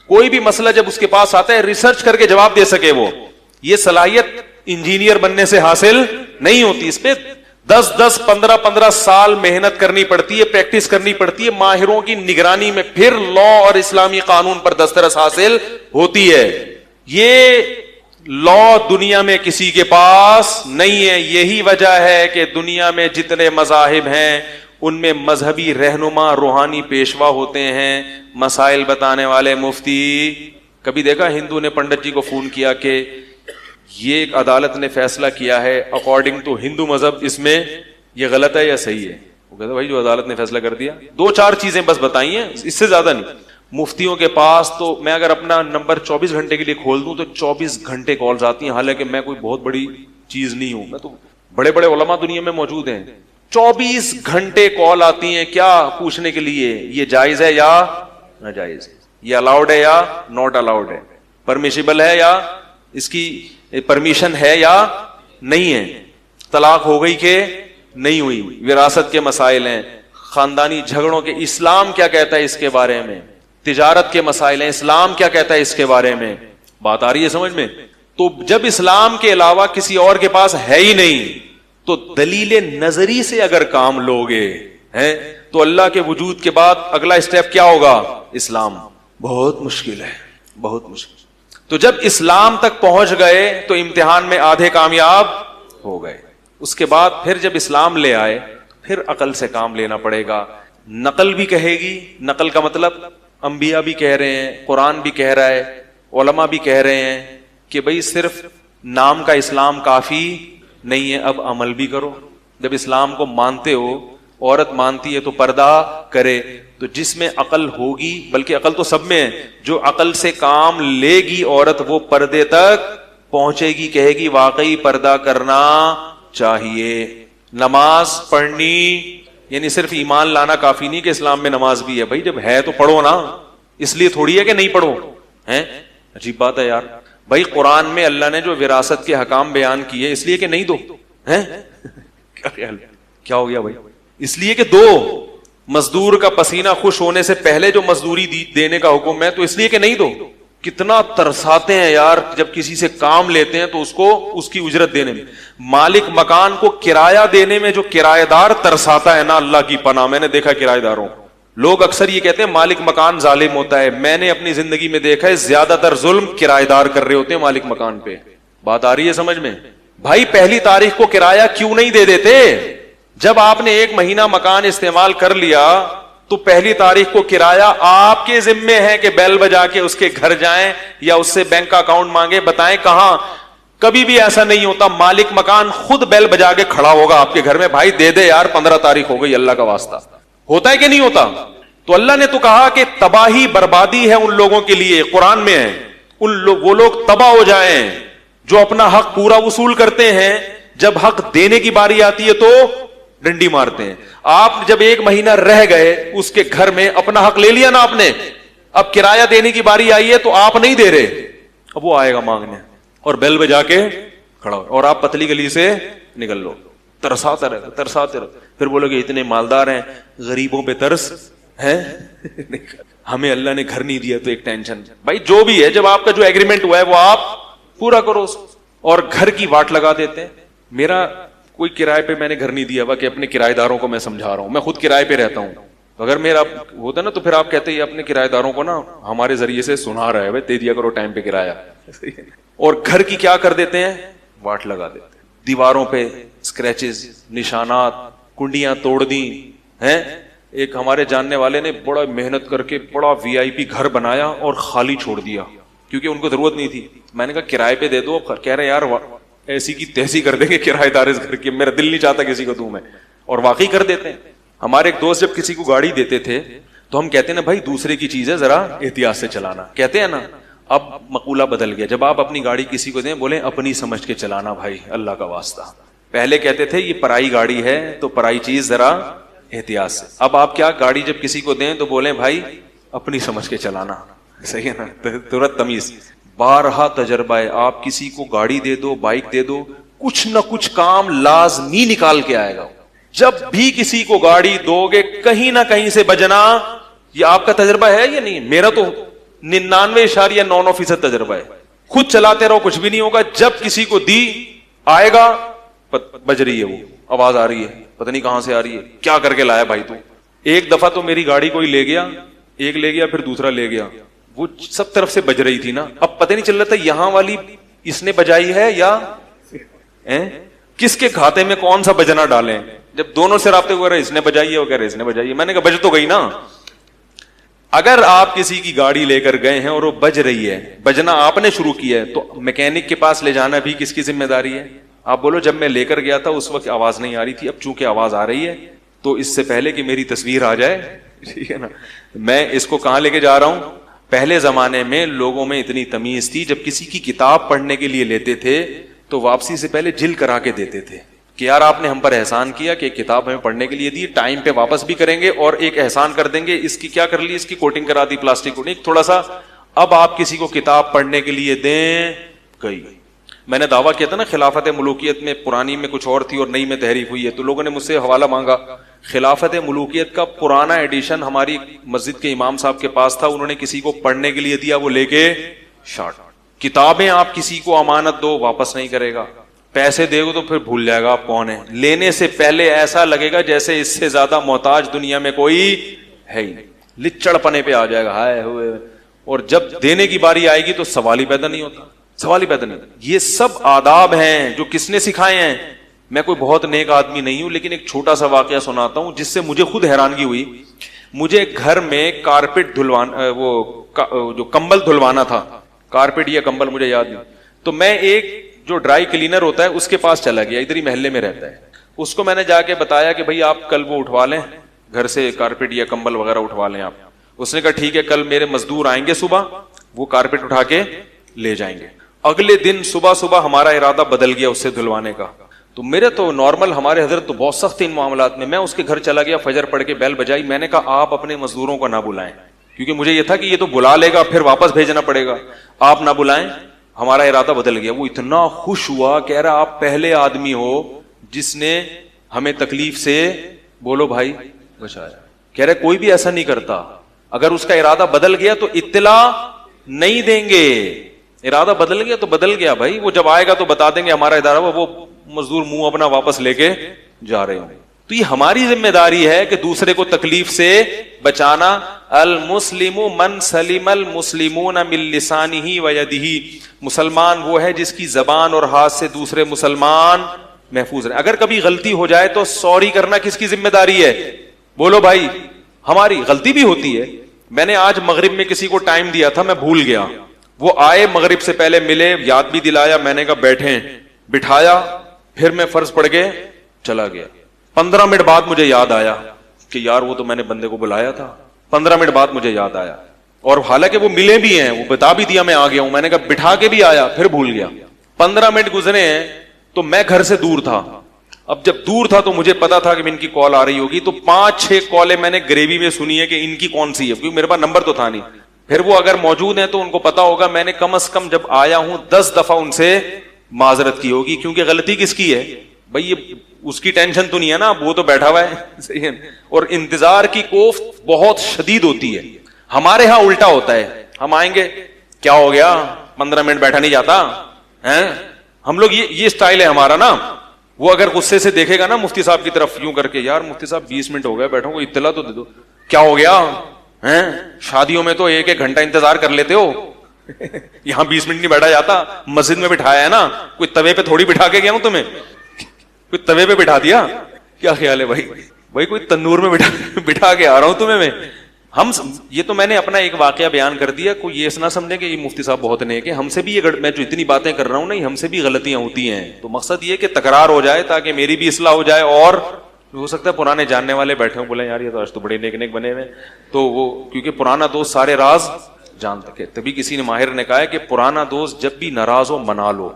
کوئی بھی مسئلہ جب اس کے پاس آتا ہے ریسرچ کر کے جواب دے سکے. وہ یہ صلاحیت انجینئر بننے سے حاصل نہیں ہوتی, اس پہ 10 15 سال محنت کرنی پڑتی ہے, پریکٹس کرنی پڑتی ہے, ماہروں کی نگرانی میں پھر لا اور اسلامی قانون پر دسترس حاصل ہوتی ہے. یہ لا دنیا میں کسی کے پاس نہیں ہے. یہی وجہ ہے کہ دنیا میں جتنے مذاہب ہیں ان میں مذہبی رہنما روحانی پیشوا ہوتے ہیں, مسائل بتانے والے مفتی. کبھی دیکھا ہندو نے پنڈت جی کو فون کیا کہ یہ ایک عدالت نے فیصلہ کیا ہے اکارڈنگ ٹو ہندو مذہب, اس میں یہ غلط ہے یا صحیح ہے؟ وہ کہتا بھائی جو عدالت نے فیصلہ کر دیا. 2-4 چیزیں بس بتائی ہیں, اس سے زیادہ نہیں. مفتیوں کے پاس تو میں اگر اپنا نمبر 24 گھنٹے کے لیے کھول دوں تو 24 گھنٹے کالز آتی ہیں, حالانکہ میں کوئی بہت بڑی چیز نہیں ہوں, میں تو بڑے بڑے علماء دنیا میں موجود ہیں. 24 گھنٹے کال آتی ہیں کیا پوچھنے کے لیے یہ جائز ہے یا ناجائز ہے, یہ الاؤڈ ہے یا ناٹ الاؤڈ ہے, پرمیشیبل ہے یا اس کی پرمیشن ہے یا نہیں ہے, طلاق ہو گئی کہ نہیں ہوئی. وراثت کے مسائل ہیں, خاندانی جھگڑوں کے, اسلام کیا کہتا ہے اس کے بارے میں, تجارت کے مسائل ہیں, اسلام کیا کہتا ہے اس کے بارے میں. بات آ رہی ہے سمجھ میں؟ تو جب اسلام کے علاوہ کسی اور کے پاس ہے ہی نہیں, تو دلیل نظری سے اگر کام لوگے ہیں تو اللہ کے وجود کے بعد اگلا اسٹیپ کیا ہوگا؟ اسلام. بہت مشکل ہے, بہت مشکل. تو جب اسلام تک پہنچ گئے تو امتحان میں آدھے کامیاب ہو گئے. اس کے بعد پھر جب اسلام لے آئے پھر عقل سے کام لینا پڑے گا. نقل بھی کہے گی, نقل کا مطلب انبیاء بھی کہہ رہے ہیں, قرآن بھی کہہ رہا ہے, علماء بھی کہہ رہے ہیں کہ بھئی صرف نام کا اسلام کافی نہیں ہے, اب عمل بھی کرو. جب اسلام کو مانتے ہو, عورت مانتی ہے تو پردہ کرے. تو جس میں عقل ہوگی, بلکہ عقل تو سب میں ہے, جو عقل سے کام لے گی عورت وہ پردے تک پہنچے گی, کہے گی واقعی پردہ کرنا چاہیے. نماز پڑھنی یعنی صرف ایمان لانا کافی نہیں کہ اسلام میں نماز بھی ہے. بھائی جب ہے تو پڑھو نا, اس لیے تھوڑی ہے کہ نہیں پڑھو ہیں. عجیب بات ہے یار. بھائی قرآن میں اللہ نے جو وراثت کے حکام بیان کیے اس لیے کہ نہیں دو ہیں, کیا ہو گیا بھائی؟ اس لیے کہ دو. مزدور کا پسینہ خوش ہونے سے پہلے جو مزدوری دینے کا حکم ہے تو اس لیے کہ نہیں دو. کتنا ترساتے ہیں یار جب کسی سے کام لیتے ہیں تو اس کو اس کی اجرت دینے میں. مالک مکان کو کرایہ دینے میں جو کرایہ دار ترساتا ہے نا, اللہ کی پناہ, میں نے دیکھا کرایہ داروں, لوگ اکثر یہ کہتے ہیں مالک مکان ظالم ہوتا ہے. میں نے اپنی زندگی میں دیکھا ہے زیادہ تر ظلم کرایہ دار کر رہے ہوتے ہیں مالک مکان پہ. بات آ رہی ہے سمجھ میں؟ بھائی پہلی تاریخ کو کرایہ کیوں نہیں دے دیتے؟ جب آپ نے 1 مہینہ مکان استعمال کر لیا تو پہلی تاریخ کو کرایہ آپ کے ذمے ہے کہ بیل بجا کے اس کے گھر جائیں یا اس سے بینک کا اکاؤنٹ مانگے. بتائیں کہاں کبھی بھی ایسا نہیں ہوتا. مالک مکان خود بیل بجا کے کھڑا ہوگا آپ کے گھر میں, بھائی دے دے یار 15 تاریخ ہو گئی, اللہ کا واسطہ. ہوتا ہے کہ نہیں ہوتا؟ تو اللہ نے تو کہا کہ تباہی بربادی ہے ان لوگوں کے لیے, قرآن میں ہے, وہ لوگ تباہ ہو جائیں جو اپنا حق پورا وصول کرتے ہیں. جب حق دینے کی باری آتی ہے تو ڈنڈی مارتے ہیں. آپ جب 1 مہینہ رہ گئے اس کے گھر میں, اپنا حق لے لیا نا آپ نے, اب کرایہ دینے کی باری آئی ہے تو آپ نہیں دے رہے, اب وہ آئے گا مانگنے اور بیل بجا کے کھڑا ہو, اور آپ پتلی گلی سے نکل لو. ترساتے رہے, ترساتے رہے. پھر بولو کہ اتنے مالدار ہیں, غریبوں پہ ترس ہے, ہمیں اللہ نے گھر نہیں دیا تو ایک ٹینشن. بھائی جو بھی ہے, جب آپ کا جو ایگریمنٹ ہوا ہے وہ آپ پورا کرو, اور گھر کی واٹ لگا دیتے ہیں. میرا کوئی کرائے پہ میں نے گھر نہیں دیا ہوا کہ اپنے کرایہ داروں کو میں سمجھا رہا ہوں, میں خود کرائے پہ رہتا ہوں. اگر میرا ہوتا نا تو پھر آپ کہتے ہیں اپنے کرایہ داروں کو نا ہمارے ذریعے سے سنا رہا ہے, بھائی دے دیا کرو ٹائم پہ کرایہ. اور گھر کی کیا کر دیتے ہیں, واٹ لگا دیتے ہیں. دیواروں پہ اسکریچز, نشانات, کنڈیاں توڑ دی ہیں. ایک ہمارے جاننے والے نے بڑا محنت کر کے بڑا VIP گھر بنایا اور خالی چھوڑ دیا کیونکہ ان کو ضرورت نہیں تھی. میں نے کہا کرائے پہ دے دو. کہہ رہے یار ایسی کی تیسی کر دیں گے کرایہ دار اس گھر کی, میرا دل نہیں چاہتا کسی کو دوں میں, اور واقعی کر دیتے ہیں. ہمارے ایک دوست جب کسی کو گاڑی دیتے تھے تو ہم کہتے ہیں نا بھائی دوسرے کی چیز ہے ذرا احتیاط سے چلانا, کہتے ہیں نا. اب مقولہ بدل گیا, جب آپ اپنی گاڑی کسی کو دیں بولیں اپنی سمجھ کے چلانا بھائی, اللہ کا واسطہ. پہلے کہتے تھے یہ پرائی گاڑی ہے تو پرائی چیز ذرا احتیاط سے. اب آپ کیا گاڑی جب کسی کو دیں تو بولیں بھائی اپنی سمجھ کے چلانا, صحیح ہے نا, ترت تمیز. بارہا تجربہ ہے, آپ کسی کو گاڑی دے دو, بائک دے دو, کچھ نہ کچھ کام لازمی نکال کے آئے گا. جب بھی کسی کو گاڑی دو گے کہیں نہ کہیں سے بجنا, یہ آپ کا تجربہ ہے یا نہیں؟ میرا تو 99.9% تجربہ ہے. خود چلاتے رہو کچھ بھی نہیں ہوگا, جب کسی کو دی آئے گا بج رہی ہے, وہ آواز آ رہی ہے, پتہ نہیں کہاں سے آ رہی ہے, کیا کر کے لایا بھائی تو. ایک دفعہ تو میری گاڑی کوئی لے گیا, ایک لے گیا پھر دوسرا لے گیا, وہ سب طرف سے بج رہی تھی نا, اب پتہ نہیں چل رہا تھا یہاں والی اس نے بجائی ہے یا کس کے کھاتے میں کون سا بجنا ڈالیں. جب دونوں سے رابطے ہو رہے اس نے بجائی ہے, وہ کہہ رہے اس نے بجائی ہے. میں نے کہا بج تو گئی نا. اگر آپ کسی کی گاڑی لے کر گئے ہیں اور وہ بج رہی ہے, بجنا آپ نے شروع کیا ہے, تو میکینک کے پاس لے جانا بھی کس کی ذمہ داری ہے؟ آپ بولو جب میں لے کر گیا تھا اس وقت آواز نہیں آ رہی تھی, اب چونکہ آواز آ رہی ہے تو اس سے پہلے کہ میری تصویر آ جائے, ٹھیک ہے نا, میں اس کو کہاں لے کے جا رہا ہوں. پہلے زمانے میں لوگوں میں اتنی تمیز تھی, جب کسی کی کتاب پڑھنے کے لیے لیتے تھے تو واپسی سے پہلے جل کرا کے دیتے تھے کہ یار آپ نے ہم پر احسان کیا کہ ایک کتاب ہمیں پڑھنے کے لیے دی, ٹائم پہ واپس بھی کریں گے اور ایک احسان کر دیں گے, اس کی کیا کر لی, اس کی کوٹنگ کرا دی, پلاسٹک کوٹنگ تھوڑا سا. اب آپ کسی کو کتاب پڑھنے کے لیے دیں گئی, میں نے دعویٰ کیا تھا نا خلافت ملوکیت میں پرانی میں کچھ اور تھی اور نئی میں تحریف ہوئی ہے, تو لوگوں نے مجھ سے حوالہ مانگا. خلافت ملوکیت کا پرانا ایڈیشن ہماری مسجد کے امام صاحب کے پاس تھا, انہوں نے کسی کو پڑھنے کے لیے دیا, وہ لے کے شارٹ. کتابیں آپ کسی کو امانت دو واپس نہیں کرے گا, پیسے دے گو تو پھر بھول جائے گا آپ کون ہیں. لینے سے پہلے ایسا لگے گا جیسے اس سے زیادہ محتاج دنیا میں کوئی ہے ہی نہیں, لچڑ پنے پہ آ جائے گا ہائے ہوئے, اور جب دینے کی باری آئے گی تو سوال ہی پیدا نہیں ہوتا, سوال ہی پیدا نہیں ہوتا. یہ سب آداب ہیں جو کس نے سکھائے ہیں. میں کوئی بہت نیک آدمی نہیں ہوں, لیکن ایک چھوٹا سا واقعہ سناتا ہوں جس سے مجھے خود حیرانگی ہوئی. مجھے گھر میں کارپیٹ دھلوانا, وہ جو کمبل دھلوانا تھا, کارپیٹ یا کمبل مجھے یاد نہیں, تو میں ایک جو ڈرائی کلینر ہوتا ہے اس کے پاس چلا گیا, ادھر ہی محلے میں رہتا ہے. اس کو میں نے جا کے بتایا کہ بھائی آپ کل وہ اٹھوا لیں گھر سے, کارپیٹ یا کمبل وغیرہ اٹھوا لیں آپ. اس نے کہا ٹھیک ہے, کل میرے مزدور آئیں گے صبح, وہ کارپیٹ اٹھا کے لے جائیں گے. اگلے دن صبح صبح ہمارا ارادہ بدل گیا اس سے دھلوانے کا. تو میرے تو نارمل, ہمارے حضرت تو بہت سخت ان معاملات میں. میں اس کے گھر چلا گیا, فجر پڑھ کے بیل بجائی, میں نے کہا آپ اپنے مزدوروں کو نہ بلائیں, کیونکہ مجھے یہ تھا کہ یہ تو بلا لے گا پھر واپس بھیجنا پڑے گا, آپ نہ بلائیں. ہمارا ارادہ بدل گیا. وہ اتنا خوش ہوا, کہہ رہا آپ پہلے آدمی ہو جس نے ہمیں تکلیف سے, بولو بھائی, بچایا. کہہ رہے کوئی بھی ایسا نہیں کرتا, اگر اس کا ارادہ بدل گیا تو اطلاع نہیں دیں گے. ارادہ بدل گیا تو بدل گیا بھائی, وہ جب آئے گا تو بتا دیں گے ہمارا ادارہ, وہ مزدور منہ اپنا واپس لے کے جا رہے ہوں. تو یہ ہماری ذمہ داری ہے کہ دوسرے کو تکلیف سے بچانا. المسلم من سلم المسلمون من لسانہ ویدہ, مسلمان وہ ہے جس کی زبان اور ہاتھ سے دوسرے مسلمان محفوظ رہے. اگر کبھی غلطی ہو جائے تو سوری کرنا کس کی ذمہ داری ہے؟ بولو بھائی, ہماری. غلطی بھی ہوتی ہے. میں نے آج مغرب میں کسی کو ٹائم دیا تھا, میں بھول گیا. وہ آئے مغرب سے پہلے ملے, یاد بھی دلایا, میں نے کہا بیٹھیں, بٹھایا, پھر میں فرض پڑھ کے چلا گیا. 15 منٹ بعد مجھے یاد آیا کہ یار وہ تو میں نے بندے کو بلایا تھا. 15 منٹ بعد مجھے یاد آیا, اور حالانکہ وہ ملے بھی ہیں, وہ بتا بھی دیا میں آ گیا ہوں. میں نے کہا بٹھا کے بھی آیا, پھر بھول گیا. 15 منٹ گزرے ہیں تو میں گھر سے دور تھا. اب جب دور تھا تو مجھے پتا تھا کہ ان کی کال آ رہی ہوگی, تو 5-6 کالیں میں نے گریوی میں سنی ہے کہ ان کی کون سی ہے, کیونکہ میرے پاس نمبر تو تھا نہیں. پھر وہ اگر موجود ہیں تو ان کو پتا ہوگا. میں نے کم از کم جب آیا ہوں 10 دفعہ ان سے معذرت کی ہوگی, کیونکہ غلطی کس کی ہے بھائی؟ یہ اس کی ٹینشن تو نہیں ہے نا, وہ تو بیٹھا ہوا ہے. اور انتظار کی کوفت بہت شدید ہوتی ہے. ہمارے ہاں الٹا ہوتا ہے, ہم آئیں گے, کیا ہو گیا 15 منٹ بیٹھا نہیں جاتا ہیں, ہم لوگ یہ اسٹائل ہے ہمارا نا. وہ اگر غصے سے دیکھے گا نا مفتی صاحب کی طرف یوں کر کے, یار مفتی صاحب 20 منٹ ہو گئے بیٹھو, کو اطلاع تو دے دو, کیا ہو گیا ہیں. شادیوں میں تو 1-1 گھنٹہ انتظار کر لیتے ہو, یہاں 20 منٹ نہیں بیٹھا جاتا. مسجد میں بٹھایا ہے نا, کوئی توے پہ تھوڑی بٹھا کے گیا ہوں تمہیں, کوئی توے پہ بٹھا دیا, کیا خیال ہے بھائی کوئی تندور میں بٹھا کے آ رہا ہوں تمہیں میں. ہم یہ تو میں نے اپنا ایک واقعہ بیان کر دیا, کوئی یہ نہ سمجھے کہ یہ مفتی صاحب بہت نیک ہے. ہم سے بھی یہ میں جو اتنی باتیں کر رہا ہوں نا, ہم سے بھی غلطیاں ہوتی ہیں. تو مقصد یہ کہ تکرار ہو جائے تاکہ میری بھی اصلاح ہو جائے, اور ہو سکتا ہے پرانے جاننے والے بیٹھے ہوں, بولے یار یہ تو آج تو بڑے نیک نیک بنے ہوئے, تو وہ کیونکہ پرانا دوست سارے راز جانتا ہے. تبھی کسی نے ماہر نے کہا ہے کہ پرانا دوست جب بھی ناراض ہو منا لو,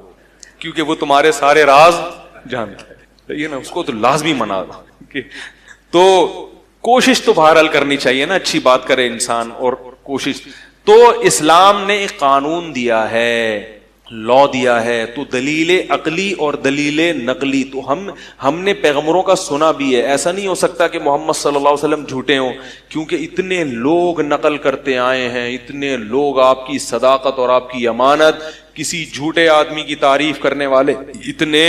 کیونکہ وہ تمہارے سارے راز جانتا ہے, یہ نا اس کو تو لازمی منا دو. تو کوشش تو بہرحال کرنی چاہیے نا, اچھی بات کرے انسان, اور کوشش. تو اسلام نے ایک قانون دیا ہے, لا دیا ہے, تو دلیل عقلی اور دلیل نقلی. تو ہم نے پیغمبروں کا سنا بھی ہے. ایسا نہیں ہو سکتا کہ محمد صلی اللہ علیہ وسلم جھوٹے ہوں, کیونکہ اتنے لوگ نقل کرتے آئے ہیں, اتنے لوگ آپ کی صداقت اور آپ کی امانت, کسی جھوٹے آدمی کی تعریف کرنے والے اتنے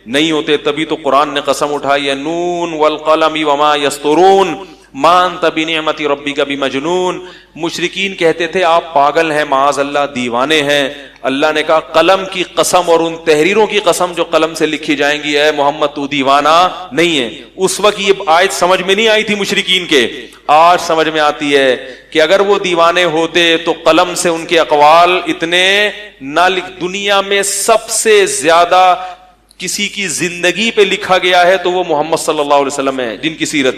نہیں ہوتے. تبھی تو قرآن نے قسم اٹھائی ہے, نون والقلم وما یسطرون ما انت بنعمت ربک بمجنون. مشرکین کہتے تھے آپ پاگل ہیں, معاذ اللہ دیوانے ہیں. اللہ نے کہا قلم کی قسم اور ان تحریروں کی قسم جو قلم سے لکھی جائیں گی, اے محمد تو دیوانہ نہیں ہے. اس وقت یہ آیت سمجھ میں نہیں آئی تھی مشرکین کے, آج سمجھ میں آتی ہے کہ اگر وہ دیوانے ہوتے تو قلم سے ان کے اقوال اتنے نہ دنیا میں سب سے زیادہ کسی کی زندگی پہ لکھا گیا ہے تو وہ محمد صلی اللہ علیہ وسلم ہے, جن کی سیرت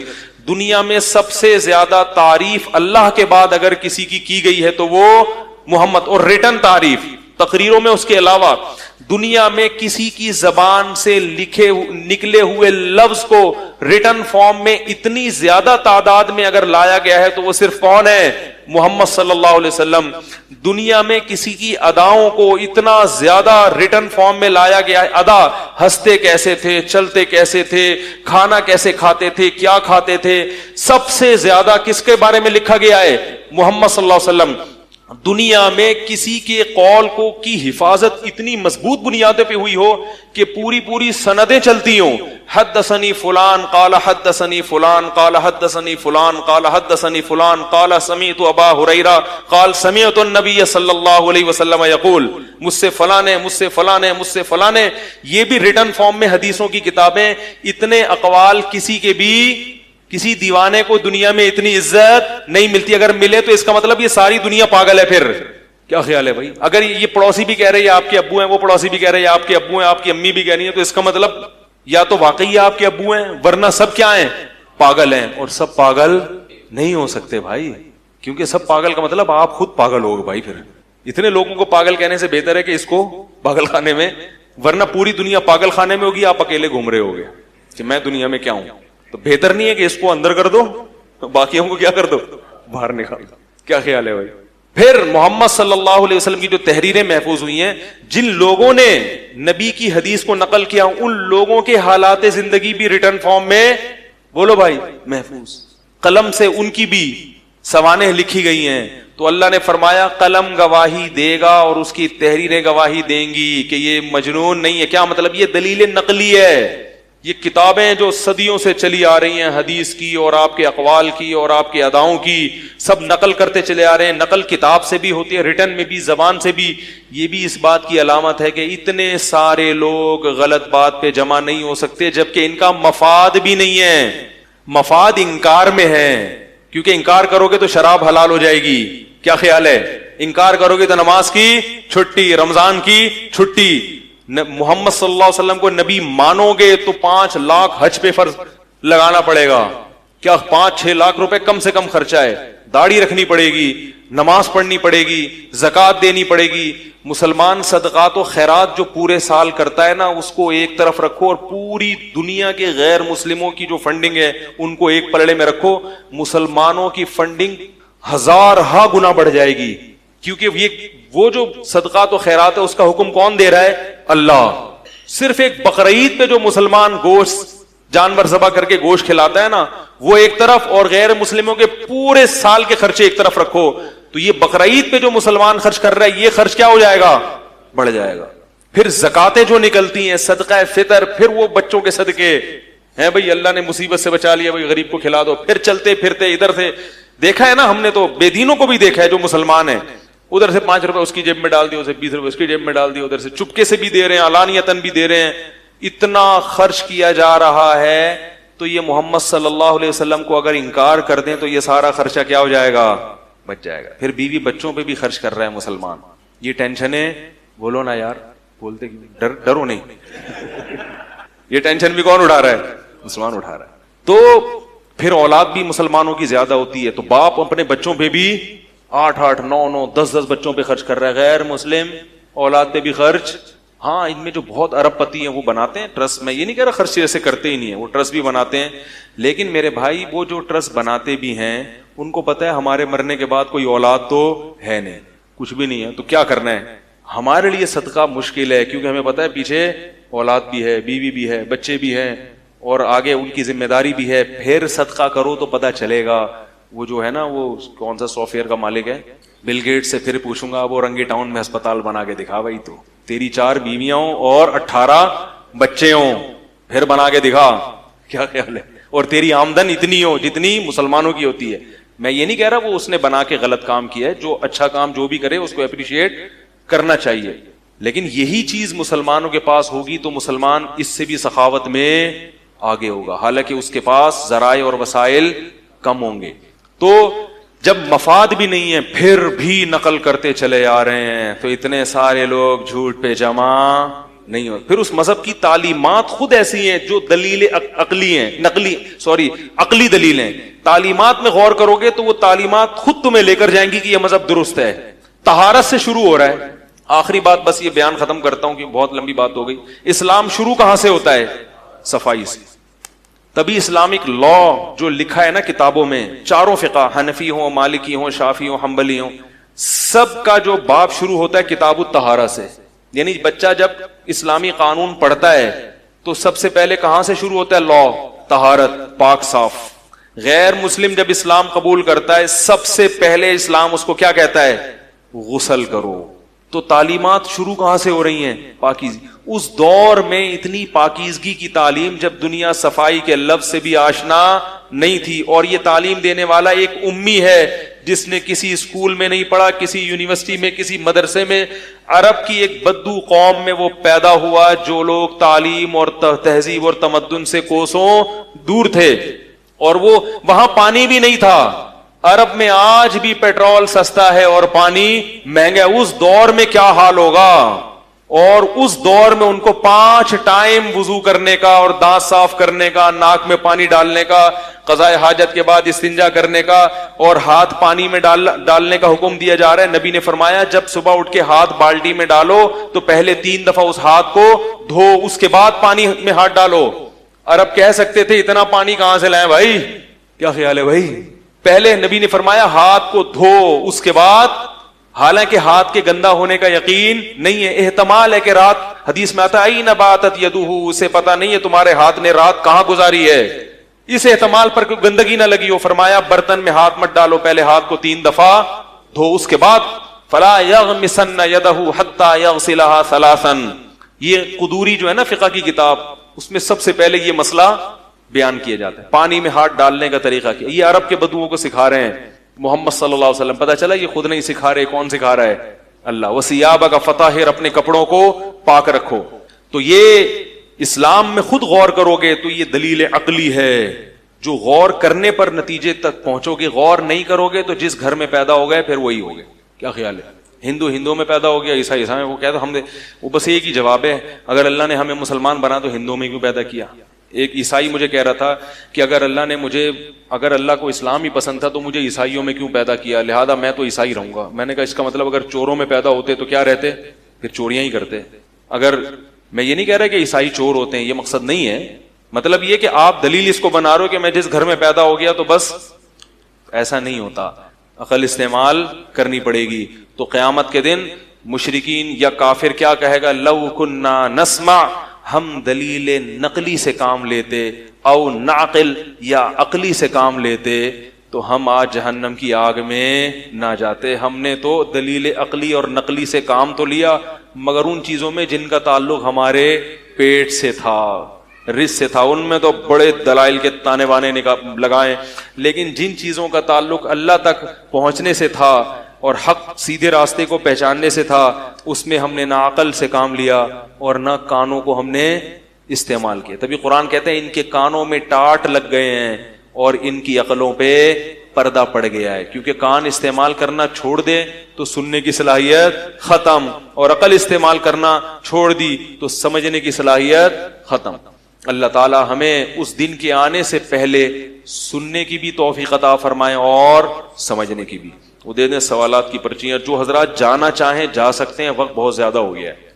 دنیا میں سب سے زیادہ تعریف اللہ کے بعد اگر کسی کی گئی ہے تو وہ محمد, اور ریٹن تعریف تقریروں میں اس کے علاوہ دنیا میں کسی کی زبان سے نکلے ہوئے لفظ کو ریٹن فارم میں اتنی زیادہ تعداد میں اگر لایا گیا ہے تو وہ صرف کون ہے؟ محمد صلی اللہ علیہ وسلم. دنیا میں کسی کی اداؤں کو اتنا زیادہ ریٹن فارم میں لایا گیا ہے. ادا، ہنستے کیسے تھے، چلتے کیسے تھے، کھانا کیسے کھاتے تھے، کیا کھاتے تھے، سب سے زیادہ کس کے بارے میں لکھا گیا ہے؟ محمد صلی اللہ علیہ وسلم. دنیا میں کسی کے قول کو کی حفاظت اتنی مضبوط بنیادوں پہ ہوئی ہو کہ پوری سندیں چلتی ہوں. حدثنی فلان قال حدثنی فلان قال حدثنی فلان قال حدثنی فلان قال سمعت ابا ہریرہ قال سمعت النبی صلی اللہ علیہ وسلم یقول، مجھ سے فلاں نے، مجھ سے فلاں نے، مجھ سے فلاں نے. یہ بھی ریٹن فارم میں حدیثوں کی کتابیں. اتنے اقوال کسی دیوانے کو دنیا میں اتنی عزت نہیں ملتی. اگر ملے تو اس کا مطلب یہ ساری دنیا پاگل ہے. پھر کیا خیال ہے بھائی؟ اگر یہ پڑوسی بھی کہہ رہے ہیں آپ کے ابو ہیں، وہ پڑوسی بھی کہہ رہے ہیں آپ کے ابو ہیں، آپ کی امی بھی کہہ رہی ہیں، تو اس کا مطلب یا تو واقعی آپ کے ابو ہیں، ورنہ سب کیا ہیں؟ پاگل ہیں. اور سب پاگل نہیں ہو سکتے بھائی، کیونکہ سب پاگل کا مطلب آپ خود پاگل ہوگے بھائی. پھر اتنے لوگوں کو پاگل کہنے سے بہتر ہے کہ اس کو پاگل خانے میں، ورنہ پوری دنیا پاگل خانے میں ہوگی، آپ اکیلے گھوم رہے ہوگے کہ میں دنیا میں کیا ہوں. تو بہتر نہیں ہے کہ اس کو اندر کر دو، باقیوں کو کیا کر دو؟ باہر نکال دو. کیا خیال ہے بھائی؟ پھر محمد صلی اللہ علیہ وسلم کی جو تحریریں محفوظ ہوئی ہیں، جن لوگوں نے نبی کی حدیث کو نقل کیا، ان لوگوں کے حالات زندگی بھی ریٹن فارم میں، بولو بھائی، محفوظ. قلم سے ان کی بھی سوانح لکھی گئی ہیں. تو اللہ نے فرمایا قلم گواہی دے گا اور اس کی تحریریں گواہی دیں گی کہ یہ مجنون نہیں ہے. کیا مطلب؟ یہ دلیل نقلی ہے. یہ کتابیں جو صدیوں سے چلی آ رہی ہیں، حدیث کی اور آپ کے اقوال کی اور آپ کے اداؤں کی، سب نقل کرتے چلے آ رہے ہیں. نقل کتاب سے بھی ہوتی ہے، ریٹن میں بھی، زبان سے بھی. یہ بھی اس بات کی علامت ہے کہ اتنے سارے لوگ غلط بات پہ جمع نہیں ہو سکتے، جبکہ ان کا مفاد بھی نہیں ہے. مفاد انکار میں ہے، کیونکہ انکار کرو گے تو شراب حلال ہو جائے گی. کیا خیال ہے؟ انکار کرو گے تو نماز کی چھٹی، رمضان کی چھٹی. محمد صلی اللہ علیہ وسلم کو نبی مانو گے تو 5 لاکھ حج پہ فرض لگانا پڑے گا. کیا 5-6 لاکھ روپے کم سے کم خرچہ ہے. داڑھی رکھنی پڑے گی، نماز پڑھنی پڑے گی، زکوٰۃ دینی پڑے گی. مسلمان صدقات و خیرات جو پورے سال کرتا ہے نا، اس کو ایک طرف رکھو اور پوری دنیا کے غیر مسلموں کی جو فنڈنگ ہے ان کو ایک پلڑے میں رکھو. مسلمانوں کی فنڈنگ 1000 گنا بڑھ جائے گی، کیونکہ وہ جو صدقات و خیرات ہے اس کا حکم کون دے رہا ہے؟ اللہ. صرف ایک بقرعید پہ جو مسلمان گوشت جانور ذبح کر کے گوشت کھلاتا ہے نا، وہ ایک طرف، اور غیر مسلموں کے پورے سال کے خرچے ایک طرف رکھو. تو یہ بقرعید پہ جو مسلمان خرچ کر رہا ہے، یہ خرچ کیا ہو جائے گا؟ بڑھ جائے گا. پھر زکاتیں جو نکلتی ہیں، صدقہ فطر، پھر وہ بچوں کے صدقے ہیں. بھائی اللہ نے مصیبت سے بچا لیا، بھائی غریب کو کھلا دو. پھر چلتے پھرتے ادھر سے دیکھا ہے نا ہم نے، تو بے دینوں کو بھی دیکھا ہے جو مسلمان ہیں، ادھر سے 5 روپے اس کی جیب میں ڈال دیے، ادھر سے 20 روپے اس کی جیب میں ڈال دیے، ادھر سے چپکے سے بھی دے رہے ہیں، علانیتاً بھی دے رہے ہیں. اتنا خرچ کیا جا رہا ہے. تو یہ محمد صلی اللہ علیہ وسلم کو اگر انکار کر دیں تو یہ سارا خرچہ کیا ہو جائے گا؟ بچ جائے گا. پھر بیوی بچوں پہ بھی خرچ کر رہا ہے مسلمان. یہ ٹینشنیں، بولو نا یار، بولتے ڈرو نہیں. یہ ٹینشن بھی کون اٹھا رہا ہے؟ مسلمان اٹھا رہا ہے. تو پھر اولاد بھی مسلمانوں کی زیادہ ہوتی ہے، تو باپ اپنے بچوں پہ بھی 8-8, 9-9, 10-10 بچوں پہ خرچ کر رہا ہے. غیر مسلم اولاد پہ بھی خرچ. ہاں، ان میں جو بہت ارب پتی ہیں وہ بناتے ہیں ٹرسٹ. میں یہ نہیں کہہ رہا خرچ ایسے کرتے ہی نہیں ہیں، وہ ٹرسٹ بھی بناتے ہیں. لیکن میرے بھائی، وہ جو ٹرسٹ بناتے بھی ہیں ان کو پتہ ہے ہمارے مرنے کے بعد کوئی اولاد تو ہے نہیں، کچھ بھی نہیں ہے. تو کیا کرنا ہے؟ ہمارے لیے صدقہ مشکل ہے، کیونکہ ہمیں پتہ ہے پیچھے اولاد بھی ہے، بیوی بھی ہے، بچے بھی ہیں، اور آگے ان کی ذمہ داری بھی ہے. پھر صدقہ کرو تو پتہ چلے گا. وہ جو ہے نا، وہ کون سا سافٹ ویئر کا مالک ہے، بل گیٹ سے پھر پوچھوں گا، وہ رنگی ٹاؤن میں ہسپتال بنا کے دکھا. بھائی تو تیری 4 بیویاں ہوں اور 18 بچے ہوں، پھر بنا کے دکھا. کیا خیال ہے؟ اور تیری آمدن اتنی ہو جتنی مسلمانوں کی ہوتی ہے. میں یہ نہیں کہہ رہا وہ اس نے بنا کے غلط کام کیا ہے. جو اچھا کام جو بھی کرے اس کو اپریشیٹ کرنا چاہیے. لیکن یہی چیز مسلمانوں کے پاس ہوگی تو مسلمان اس سے بھی سخاوت میں آگے ہوگا، حالانکہ اس کے پاس ذرائع اور وسائل کم ہوں گے. تو جب مفاد بھی نہیں ہے پھر بھی نقل کرتے چلے آ رہے ہیں، تو اتنے سارے لوگ جھوٹ پہ جمع نہیں ہو. پھر اس مذہب کی تعلیمات خود ایسی ہیں جو دلیل عقلی ہیں، عقلی دلیلیں. تعلیمات میں غور کرو گے تو وہ تعلیمات خود تمہیں لے کر جائیں گی کہ یہ مذہب درست ہے. طہارت سے شروع ہو رہا ہے. آخری بات بس یہ بیان ختم کرتا ہوں کہ بہت لمبی بات ہو گئی. اسلام شروع کہاں سے ہوتا ہے؟ صفائی سے. تبھی اسلامک لا جو لکھا ہے نا کتابوں میں، چاروں فقہ، حنفی ہوں، مالکی ہوں، شافعی ہوں، حنبلی ہوں، سب کا جو باب شروع ہوتا ہے کتاب الطہارہ سے. یعنی بچہ جب اسلامی قانون پڑھتا ہے تو سب سے پہلے کہاں سے شروع ہوتا ہے؟ لا، طہارت، پاک صاف. غیر مسلم جب اسلام قبول کرتا ہے سب سے پہلے اسلام اس کو کیا کہتا ہے؟ غسل کرو. تو تعلیمات شروع کہاں سے ہو رہی ہیں؟ پاکیزگی. اس دور میں اتنی پاکیزگی کی تعلیم جب دنیا صفائی کے لفظ سے بھی آشنا نہیں تھی، اور یہ تعلیم دینے والا ایک امی ہے جس نے کسی اسکول میں نہیں پڑھا، کسی یونیورسٹی میں، کسی مدرسے میں. عرب کی ایک بدو قوم میں وہ پیدا ہوا جو لوگ تعلیم اور تہذیب اور تمدن سے کوسوں دور تھے، اور وہ وہاں پانی بھی نہیں تھا. عرب میں آج بھی پیٹرول سستا ہے اور پانی مہنگا ہے. اس دور میں کیا حال ہوگا؟ اور اس دور میں ان کو 5 ٹائم وضو کرنے کا اور دانت صاف کرنے کا، ناک میں پانی ڈالنے کا، قضاء حاجت کے بعد استنجا کرنے کا، اور ہاتھ پانی میں ڈالنے کا حکم دیا جا رہا ہے. نبی نے فرمایا جب صبح اٹھ کے ہاتھ بالٹی میں ڈالو تو پہلے 3 دفعہ اس ہاتھ کو دھو، اس کے بعد پانی میں ہاتھ ڈالو. عرب کہہ سکتے تھے اتنا پانی کہاں سے لائیں بھائی؟ کیا خیال ہے بھائی؟ پہلے نبی نے فرمایا ہاتھ کو دھو، اس کے بعد، حالانکہ ہاتھ کے گندا ہونے کا یقین نہیں ہے، احتمال ہے کہ رات، حدیث میں آتا ہے این باتت یدہ، اسے پتا نہیں ہے تمہارے ہاتھ نے رات کہاں گزاری ہے، اس احتمال پر کوئی گندگی نہ لگی ہو. فرمایا برتن میں ہاتھ مت ڈالو، پہلے ہاتھ کو 3 دفعہ دھو، اس کے بعد فلا یغمسن یدہ حتی یغسلها 3. یہ قدوری جو ہے نا فقہ کی کتاب، اس میں سب سے پہلے یہ مسئلہ بیان کیا جاتا ہے، پانی میں ہاتھ ڈالنے کا طریقہ کیا. یہ عرب کے بدوؤں کو سکھا رہے ہیں محمد صلی اللہ علیہ وسلم. پتہ چلا یہ خود نہیں سکھا رہے، کون سکھا رہا ہے؟ اللہ. وَثِيَابَكَ فَطَهِّرْ، اپنے کپڑوں کو پاک رکھو. تو یہ اسلام میں خود غور کرو گے تو یہ دلیل عقلی ہے. جو غور کرنے پر نتیجے تک پہنچو گے، غور نہیں کرو گے تو جس گھر میں پیدا ہو گئے پھر وہی ہو گئے. کیا خیال ہے؟ ہندو میں پیدا ہو گیا، عیسائی میں. وہ کہتا ہم نے، وہ بس ایک ہی جواب ہے، اگر اللہ نے ہمیں مسلمان بنا تو ہندوؤں میں کیوں پیدا کیا؟ ایک عیسائی مجھے کہہ رہا تھا کہ اگر اللہ کو اسلام ہی پسند تھا تو مجھے عیسائیوں میں کیوں پیدا کیا، لہذا میں تو عیسائی رہوں گا. میں نے کہا اس کا مطلب اگر چوروں میں پیدا ہوتے تو کیا رہتے؟ پھر چوریاں ہی کرتے. اگر میں یہ نہیں کہہ رہا کہ عیسائی چور ہوتے ہیں، یہ مقصد نہیں ہے. مطلب یہ کہ آپ دلیل اس کو بنا رہے ہو کہ میں جس گھر میں پیدا ہو گیا تو بس، ایسا نہیں ہوتا. عقل استعمال کرنی پڑے گی. تو قیامت کے دن مشرکین یا کافر کیا کہے گا؟ لو کننا نسمع، ہم دلیل نقلی سے کام لیتے، او نعقل، یا عقلی سے کام لیتے تو ہم آج جہنم کی آگ میں نہ جاتے. ہم نے تو دلیل عقلی اور نقلی سے کام تو لیا، مگر ان چیزوں میں جن کا تعلق ہمارے پیٹ سے تھا، رزق سے تھا، ان میں تو بڑے دلائل کے تانے بانے لگائے. لیکن جن چیزوں کا تعلق اللہ تک پہنچنے سے تھا اور حق سیدھے راستے کو پہچاننے سے تھا، اس میں ہم نے نہ عقل سے کام لیا اور نہ کانوں کو ہم نے استعمال کیا. تبھی قرآن کہتے ہیں ان کے کانوں میں ٹاٹ لگ گئے ہیں اور ان کی عقلوں پہ پردہ پڑ گیا ہے. کیونکہ کان استعمال کرنا چھوڑ دے تو سننے کی صلاحیت ختم، اور عقل استعمال کرنا چھوڑ دی تو سمجھنے کی صلاحیت ختم. اللہ تعالی ہمیں اس دن کے آنے سے پہلے سننے کی بھی توفیق عطا فرمائے اور سمجھنے کی بھی. وہ دے دیں سوالات کی پرچیاں. جو حضرات جانا چاہیں جا سکتے ہیں، وقت بہت زیادہ ہو گیا ہے،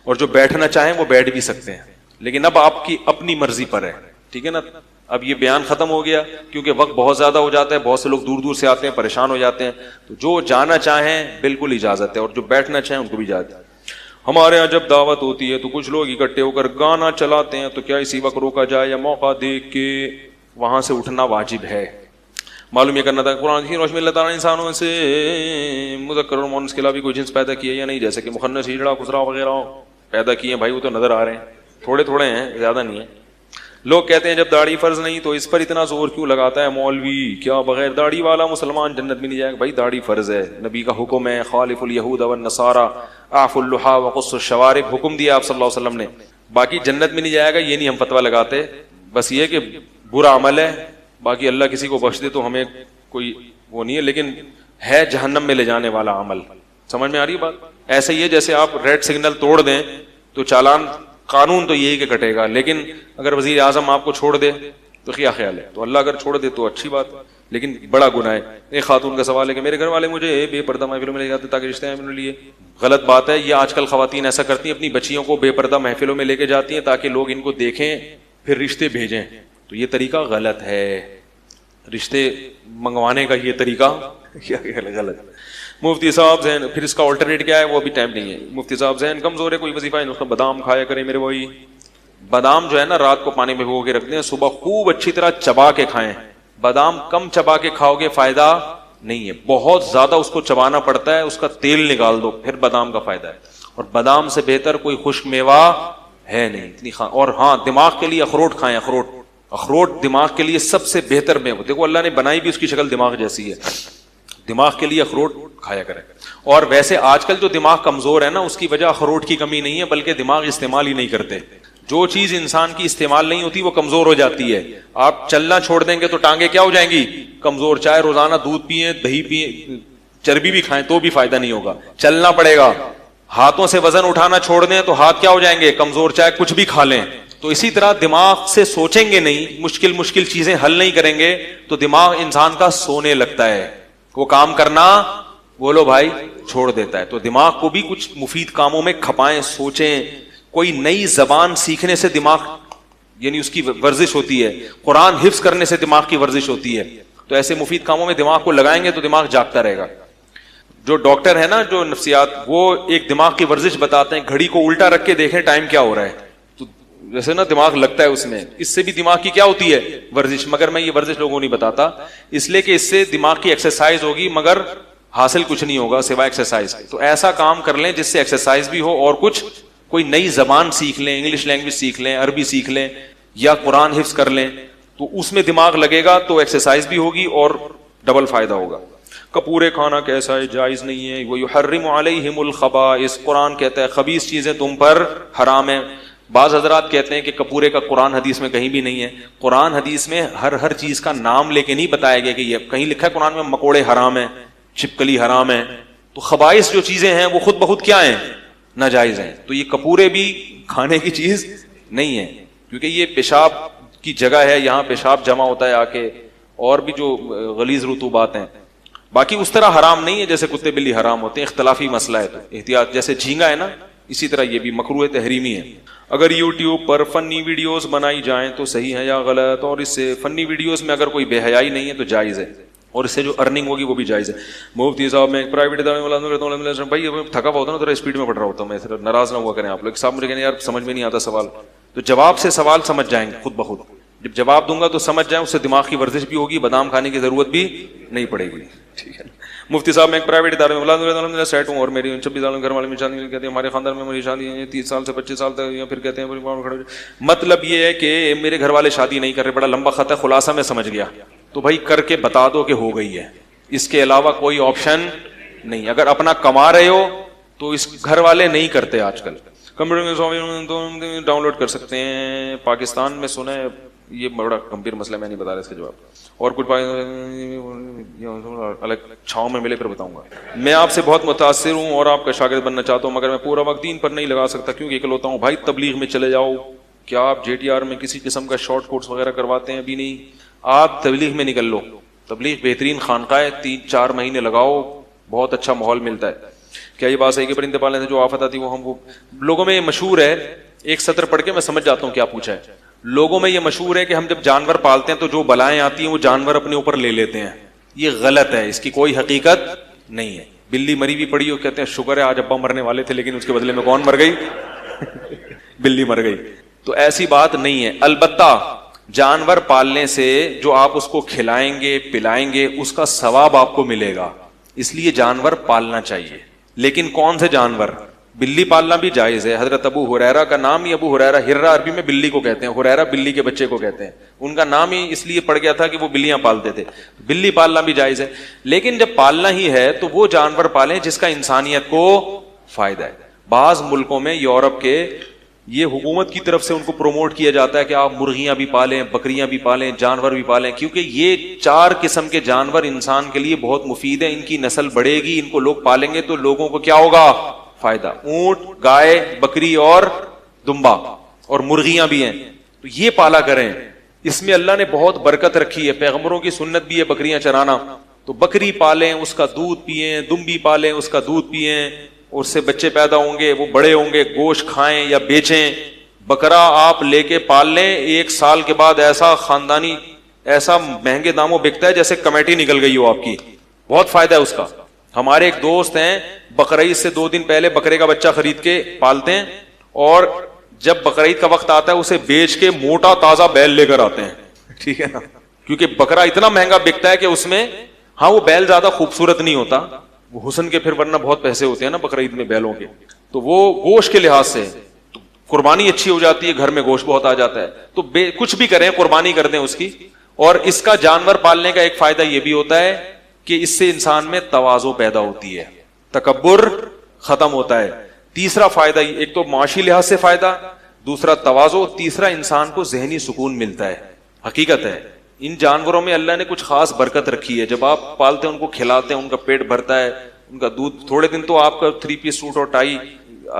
اور جو بیٹھنا چاہیں وہ بیٹھ بھی سکتے ہیں، لیکن اب آپ کی اپنی مرضی پر ہے. ٹھیک ہے نا؟ اب یہ بیان ختم ہو گیا کیونکہ وقت بہت زیادہ ہو جاتا ہے، بہت سے لوگ دور دور سے آتے ہیں، پریشان ہو جاتے ہیں. تو جو جانا چاہیں بالکل اجازت ہے، اور جو بیٹھنا چاہیں ان کو بھی اجازت ہے. ہمارے یہاں جب دعوت ہوتی ہے تو کچھ لوگ اکٹھے ہو کر گانا چلاتے ہیں، تو کیا اسی وقت روکا جائے یا موقع دیکھ کے وہاں سے اٹھنا واجب ہے؟ معلوم یہ کرنا تھا قرآن کی روشنی میں اللہ تعالیٰ نے انسانوں سے مذکر اور مؤنث کے علاوہ بھی کوئی جنس پیدا کیے یا نہیں، جیسے کہ مخنث، ہجڑا، خسرا وغیرہ پیدا کیے ہیں. بھائی وہ تو نظر آ رہے ہیں، تھوڑے تھوڑے ہیں، زیادہ نہیں ہیں. لوگ کہتے ہیں جب داڑھی فرض نہیں تو اس پر اتنا زور کیوں لگاتا ہے مولوی؟ کیا بغیر داڑھی والا مسلمان جنت میں نہیں جائے گا؟ بھائی داڑھی فرض ہے، نبی کا حکم ہے، خالف الیہود والنصارى اعفوا اللحى وقصوا الشوارب، حکم دیا آپ صلی اللہ علیہ وسلم نے. باقی جنت میں نہیں جائے گا یہ نہیں ہم فتویٰ لگاتے، بس یہ کہ برا عمل ہے. باقی اللہ کسی کو بخش دے تو ہمیں کوئی وہ نہیں ہے، لیکن ہے جہنم میں لے جانے والا عمل. سمجھ میں آ رہی بات؟ ایسے ہی ہے جیسے آپ ریڈ سگنل توڑ دیں تو چالان، قانون تو یہی کہ کٹے گا، لیکن اگر وزیر اعظم آپ کو چھوڑ دے تو کیا خیال ہے؟ تو اللہ اگر چھوڑ دے تو اچھی بات ہے، لیکن بڑا گناہ ہے. ایک خاتون کا سوال ہے کہ میرے گھر والے مجھے بے پردہ محفلوں میں لے جاتے تاکہ رشتے میرے لیے. غلط بات ہے. یہ آج کل خواتین ایسا کرتی ہیں, اپنی بچیوں کو بے پردہ محفلوں میں لے کے جاتی ہیں تاکہ لوگ ان کو دیکھیں پھر رشتے بھیجیں. تو یہ طریقہ غلط ہے. رشتے منگوانے کا یہ طریقہ غلط. مفتی صاحب ذہن, پھر اس کا آلٹرنیٹ کیا ہے وہ ابھی ٹائم نہیں ہے. مفتی صاحب ذہن کمزور ہے, کوئی وظیفہ ہے نسخہ؟ بادام کھایا کریں میرے بھائی. بادام جو ہے نا رات کو پانی میں بھگو کے رکھتے ہیں, صبح خوب اچھی طرح چبا کے کھائیں. بادام کم چبا کے کھاؤ گے فائدہ نہیں ہے, بہت زیادہ اس کو چبانا پڑتا ہے, اس کا تیل نکال دو پھر بادام کا فائدہ ہے. اور بادام سے بہتر کوئی خشک میوہ ہے نہیں اتنی اور ہاں دماغ کے لیے اخروٹ کھائیں. اخروٹ دماغ کے لیے سب سے بہتر میں. دیکھو اللہ نے بنائی بھی اس کی شکل دماغ جیسی ہے, دماغ کے لیے اخروٹ کھایا کرے. اور ویسے آج کل جو دماغ کمزور ہے نا اس کی وجہ اخروٹ کی کمی نہیں ہے بلکہ دماغ استعمال ہی نہیں کرتے. جو چیز انسان کی استعمال نہیں ہوتی وہ کمزور ہو جاتی ہے. آپ چلنا چھوڑ دیں گے تو ٹانگیں کیا ہو جائیں گی؟ کمزور. چاہے روزانہ دودھ پیئیں, دہی پیئیں, چربی بھی کھائیں تو بھی فائدہ نہیں ہوگا, چلنا پڑے گا. ہاتھوں سے وزن اٹھانا چھوڑ دیں تو ہاتھ کیا ہو جائیں گے؟ کمزور. چاہے کچھ بھی کھا لیں. تو اسی طرح دماغ سے سوچیں گے نہیں, مشکل چیزیں حل نہیں کریں گے تو دماغ انسان کا سونے لگتا ہے, وہ کام کرنا بولو بھائی چھوڑ دیتا ہے. تو دماغ کو بھی کچھ مفید کاموں میں کھپائیں, سوچیں. کوئی نئی زبان سیکھنے سے دماغ یعنی اس کی ورزش ہوتی ہے, قرآن حفظ کرنے سے دماغ کی ورزش ہوتی ہے. تو ایسے مفید کاموں میں دماغ کو لگائیں گے تو دماغ جاگتا رہے گا. جو ڈاکٹر ہے نا جو نفسیات, وہ ایک دماغ کی ورزش بتاتے ہیں. گھڑی کو الٹا رکھ کے دیکھیں ٹائم کیا ہو رہا ہے, تو جیسے نا دماغ لگتا ہے اس میں. اس سے بھی دماغ کی کیا ہوتی ہے؟ ورزش. مگر میں یہ ورزش لوگوں کو نہیں بتاتا اس لیے کہ اس سے دماغ کی ایکسرسائز ہوگی مگر حاصل کچھ نہیں ہوگا سوائے ایکسرسائز. تو ایسا کام کر لیں جس سے ایکسرسائز بھی ہو اور کچھ کوئی نئی زبان سیکھ لیں, انگلش لینگویج سیکھ لیں, عربی سیکھ لیں یا قرآن حفظ کر لیں. تو اس میں دماغ لگے گا تو ایکسرسائز بھی ہوگی اور ڈبل فائدہ ہوگا. کپورے کھانا کیسا ہے؟ جائز نہیں ہے. وَيُحَرِّمُ عَلَيْهِمُ الْخَبَائِثَ, قرآن کہتا ہے خبیث چیزیں تم پر حرام ہیں. بعض حضرات کہتے ہیں کہ کپورے کا قرآن حدیث میں کہیں بھی نہیں ہے. قرآن حدیث میں ہر چیز کا نام لے کے نہیں بتایا گیا کہ یہ کہیں لکھا ہے قرآن میں مکوڑے حرام ہیں, چھپکلی حرام ہے. تو خبائث جو چیزیں ہیں وہ خود بخود کیا ہیں؟ ناجائز ہیں. تو یہ کپورے بھی کھانے کی چیز نہیں ہے کیونکہ یہ پیشاب کی جگہ ہے, یہاں پیشاب جمع ہوتا ہے آ کے, اور بھی جو غلیظ رطوبات ہیں. باقی اس طرح حرام نہیں ہے جیسے کتے بلی حرام ہوتے ہیں, اختلافی مسئلہ ہے. تو احتیاط, جیسے جھینگا ہے نا اسی طرح یہ بھی مکروہ تحریمی ہے. اگر یوٹیوب پر فنی ویڈیوز بنائی جائیں تو صحیح ہے یا غلط؟ اور اس سے فنی ویڈیوز میں اگر کوئی بے حیائی نہیں ہے تو جائز ہے, اور اس سے جو ارننگ ہوگی وہ بھی جائز ہے. مفتی صاحب میں ایک پرائیویٹ ادارے میں ملازم رہتا ہوں بھائی, تھکا ہوا ہوتا ہے نا, ذرا اسپیڈ میں پڑھ رہا ہوتا ہوں میں, ناراض نہ ہوا کریں آپ لوگ. صاحب مجھے کہنے یار سمجھ میں نہیں آتا سوال, تو جواب سے سوال سمجھ جائیں گے خود بخود. جب جواب دوں گا تو سمجھ جائیں, اس سے دماغ کی ورزش بھی ہوگی, بادام کھانے کی ضرورت بھی نہیں پڑے گی. ٹھیک ہے. مفتی صاحب میں ایک پرائیویٹ ادارے میں ملازم رہتا ہوں, سیٹ ہوں, اور میری 26 سال گھر والے میں شادی کہتے ہیں ہمارے خاندان میں میری شادی ہے 30 سال سے 25 سال تک, یا پھر کہتے ہیں مطلب یہ ہے کہ میرے گھر والے شادی نہیں کر رہے. بڑا لمبا خط ہے, خلاصہ میں سمجھ گیا. تو بھائی کر کے بتا دو کہ ہو گئی ہے, اس کے علاوہ کوئی آپشن نہیں. اگر اپنا کما رہے ہو تو اس گھر والے نہیں کرتے آج کل. کمپیوٹر ڈاؤن لوڈ کر سکتے ہیں. پاکستان میں سنا ہے یہ بڑا گمبھیر مسئلہ, میں نہیں بتا رہا اس کا جواب, اور کچھ الگ چھاؤں میں ملے پھر بتاؤں گا. میں آپ سے بہت متاثر ہوں اور آپ کا شاگرد بننا چاہتا ہوں, مگر میں پورا وقت دین پر نہیں لگا سکتا کیونکہ اکلوتا ہوں. بھائی تبلیغ میں چلے جاؤ. کیا آپ JTR میں کسی قسم کا شارٹ کورس وغیرہ کرواتے ہیں؟ ابھی نہیں. آپ تبلیغ میں نکل لو. تبلیغ بہترین خانقاہ ہے, 3-4 مہینے لگاؤ, بہت اچھا ماحول ملتا ہے. کیا یہ بات ہے کہ پرندے پالنے سے جو آفت آتی وہ ہم وہ لوگوں میں یہ مشہور ہے, ایک سطر پڑھ کے میں سمجھ جاتا ہوں کیا پوچھا ہے. لوگوں میں یہ مشہور ہے کہ ہم جب جانور پالتے ہیں تو جو بلائیں آتی ہیں وہ جانور اپنے اوپر لے لیتے ہیں. یہ غلط ہے, اس کی کوئی حقیقت نہیں ہے. بلی مری بھی پڑی ہو, کہتے ہیں شکر ہے آج ابا مرنے والے تھے لیکن اس کے بدلے میں کون مر گئی؟ بلی مر گئی. تو ایسی بات نہیں ہے. البتہ جانور پالنے سے جو آپ اس کو کھلائیں گے پلائیں گے اس کا ثواب آپ کو ملے گا, اس لیے جانور پالنا چاہیے. لیکن کون سے جانور؟ بلی پالنا بھی جائز ہے. حضرت ابو ہریرہ کا نام ہی ابو ہریرہ, ہرہ عربی میں بلی کو کہتے ہیں, ہریرہ بلی کے بچے کو کہتے ہیں. ان کا نام ہی اس لیے پڑ گیا تھا کہ وہ بلیاں پالتے تھے. بلی پالنا بھی جائز ہے, لیکن جب پالنا ہی ہے تو وہ جانور پالیں جس کا انسانیت کو فائدہ ہے. بعض ملکوں میں یورپ کے یہ حکومت کی طرف سے ان کو پروموٹ کیا جاتا ہے کہ آپ مرغیاں بھی پالیں, بکریاں بھی پالیں, جانور بھی پالیں, کیونکہ یہ 4 قسم کے جانور انسان کے لیے بہت مفید ہیں. ان کی نسل بڑھے گی, ان کو لوگ پالیں گے تو لوگوں کو کیا ہوگا؟ فائدہ. اونٹ, گائے, بکری اور دمبا, اور مرغیاں بھی ہیں, تو یہ پالا کریں. اس میں اللہ نے بہت برکت رکھی ہے. پیغمبروں کی سنت بھی ہے بکریاں چرانا. تو بکری پالیں, اس کا دودھ پئیں, دمبی پالیں, اس کا دودھ پئیں, اس سے بچے پیدا ہوں گے, وہ بڑے ہوں گے, گوشت کھائیں یا بیچیں. بکرا آپ لے کے پال لیں, 1 سال کے بعد ایسا خاندانی, ایسا مہنگے داموں بکتا ہے جیسے کمیٹی نکل گئی ہو آپ کی. بہت فائدہ ہے اس کا. ہمارے ایک دوست ہیں, بقرعید سے 2 دن پہلے بکرے کا بچہ خرید کے پالتے ہیں, اور جب بقرعید کا وقت آتا ہے اسے بیچ کے موٹا تازہ بیل لے کر آتے ہیں. ٹھیک ہے نا, کیونکہ بکرا اتنا مہنگا بکتا ہے کہ اس میں, ہاں وہ بیل زیادہ خوبصورت نہیں ہوتا, وہ حسن کے پھر ورنہ بہت پیسے ہوتے ہیں نا بقرعید میں بیلوں کے, تو وہ گوشت کے لحاظ سے قربانی اچھی ہو جاتی ہے, گھر میں گوشت بہت آ جاتا ہے. تو کچھ بھی کریں, قربانی کر دیں اس کی. اور اس کا جانور پالنے کا ایک فائدہ یہ بھی ہوتا ہے کہ اس سے انسان میں تواضع پیدا ہوتی ہے, تکبر ختم ہوتا ہے. تیسرا فائدہ, ایک تو معاشی لحاظ سے فائدہ, دوسرا تواضع, تیسرا انسان کو ذہنی سکون ملتا ہے. حقیقت ہے ان جانوروں میں اللہ نے کچھ خاص برکت رکھی ہے. جب آپ پالتے ہیں, ان کو کھلاتے ہیں, ان کا پیٹ بھرتا ہے, ان کا دودھ, تھوڑے دن تو آپ کا 3 پیس سوٹ اور ٹائی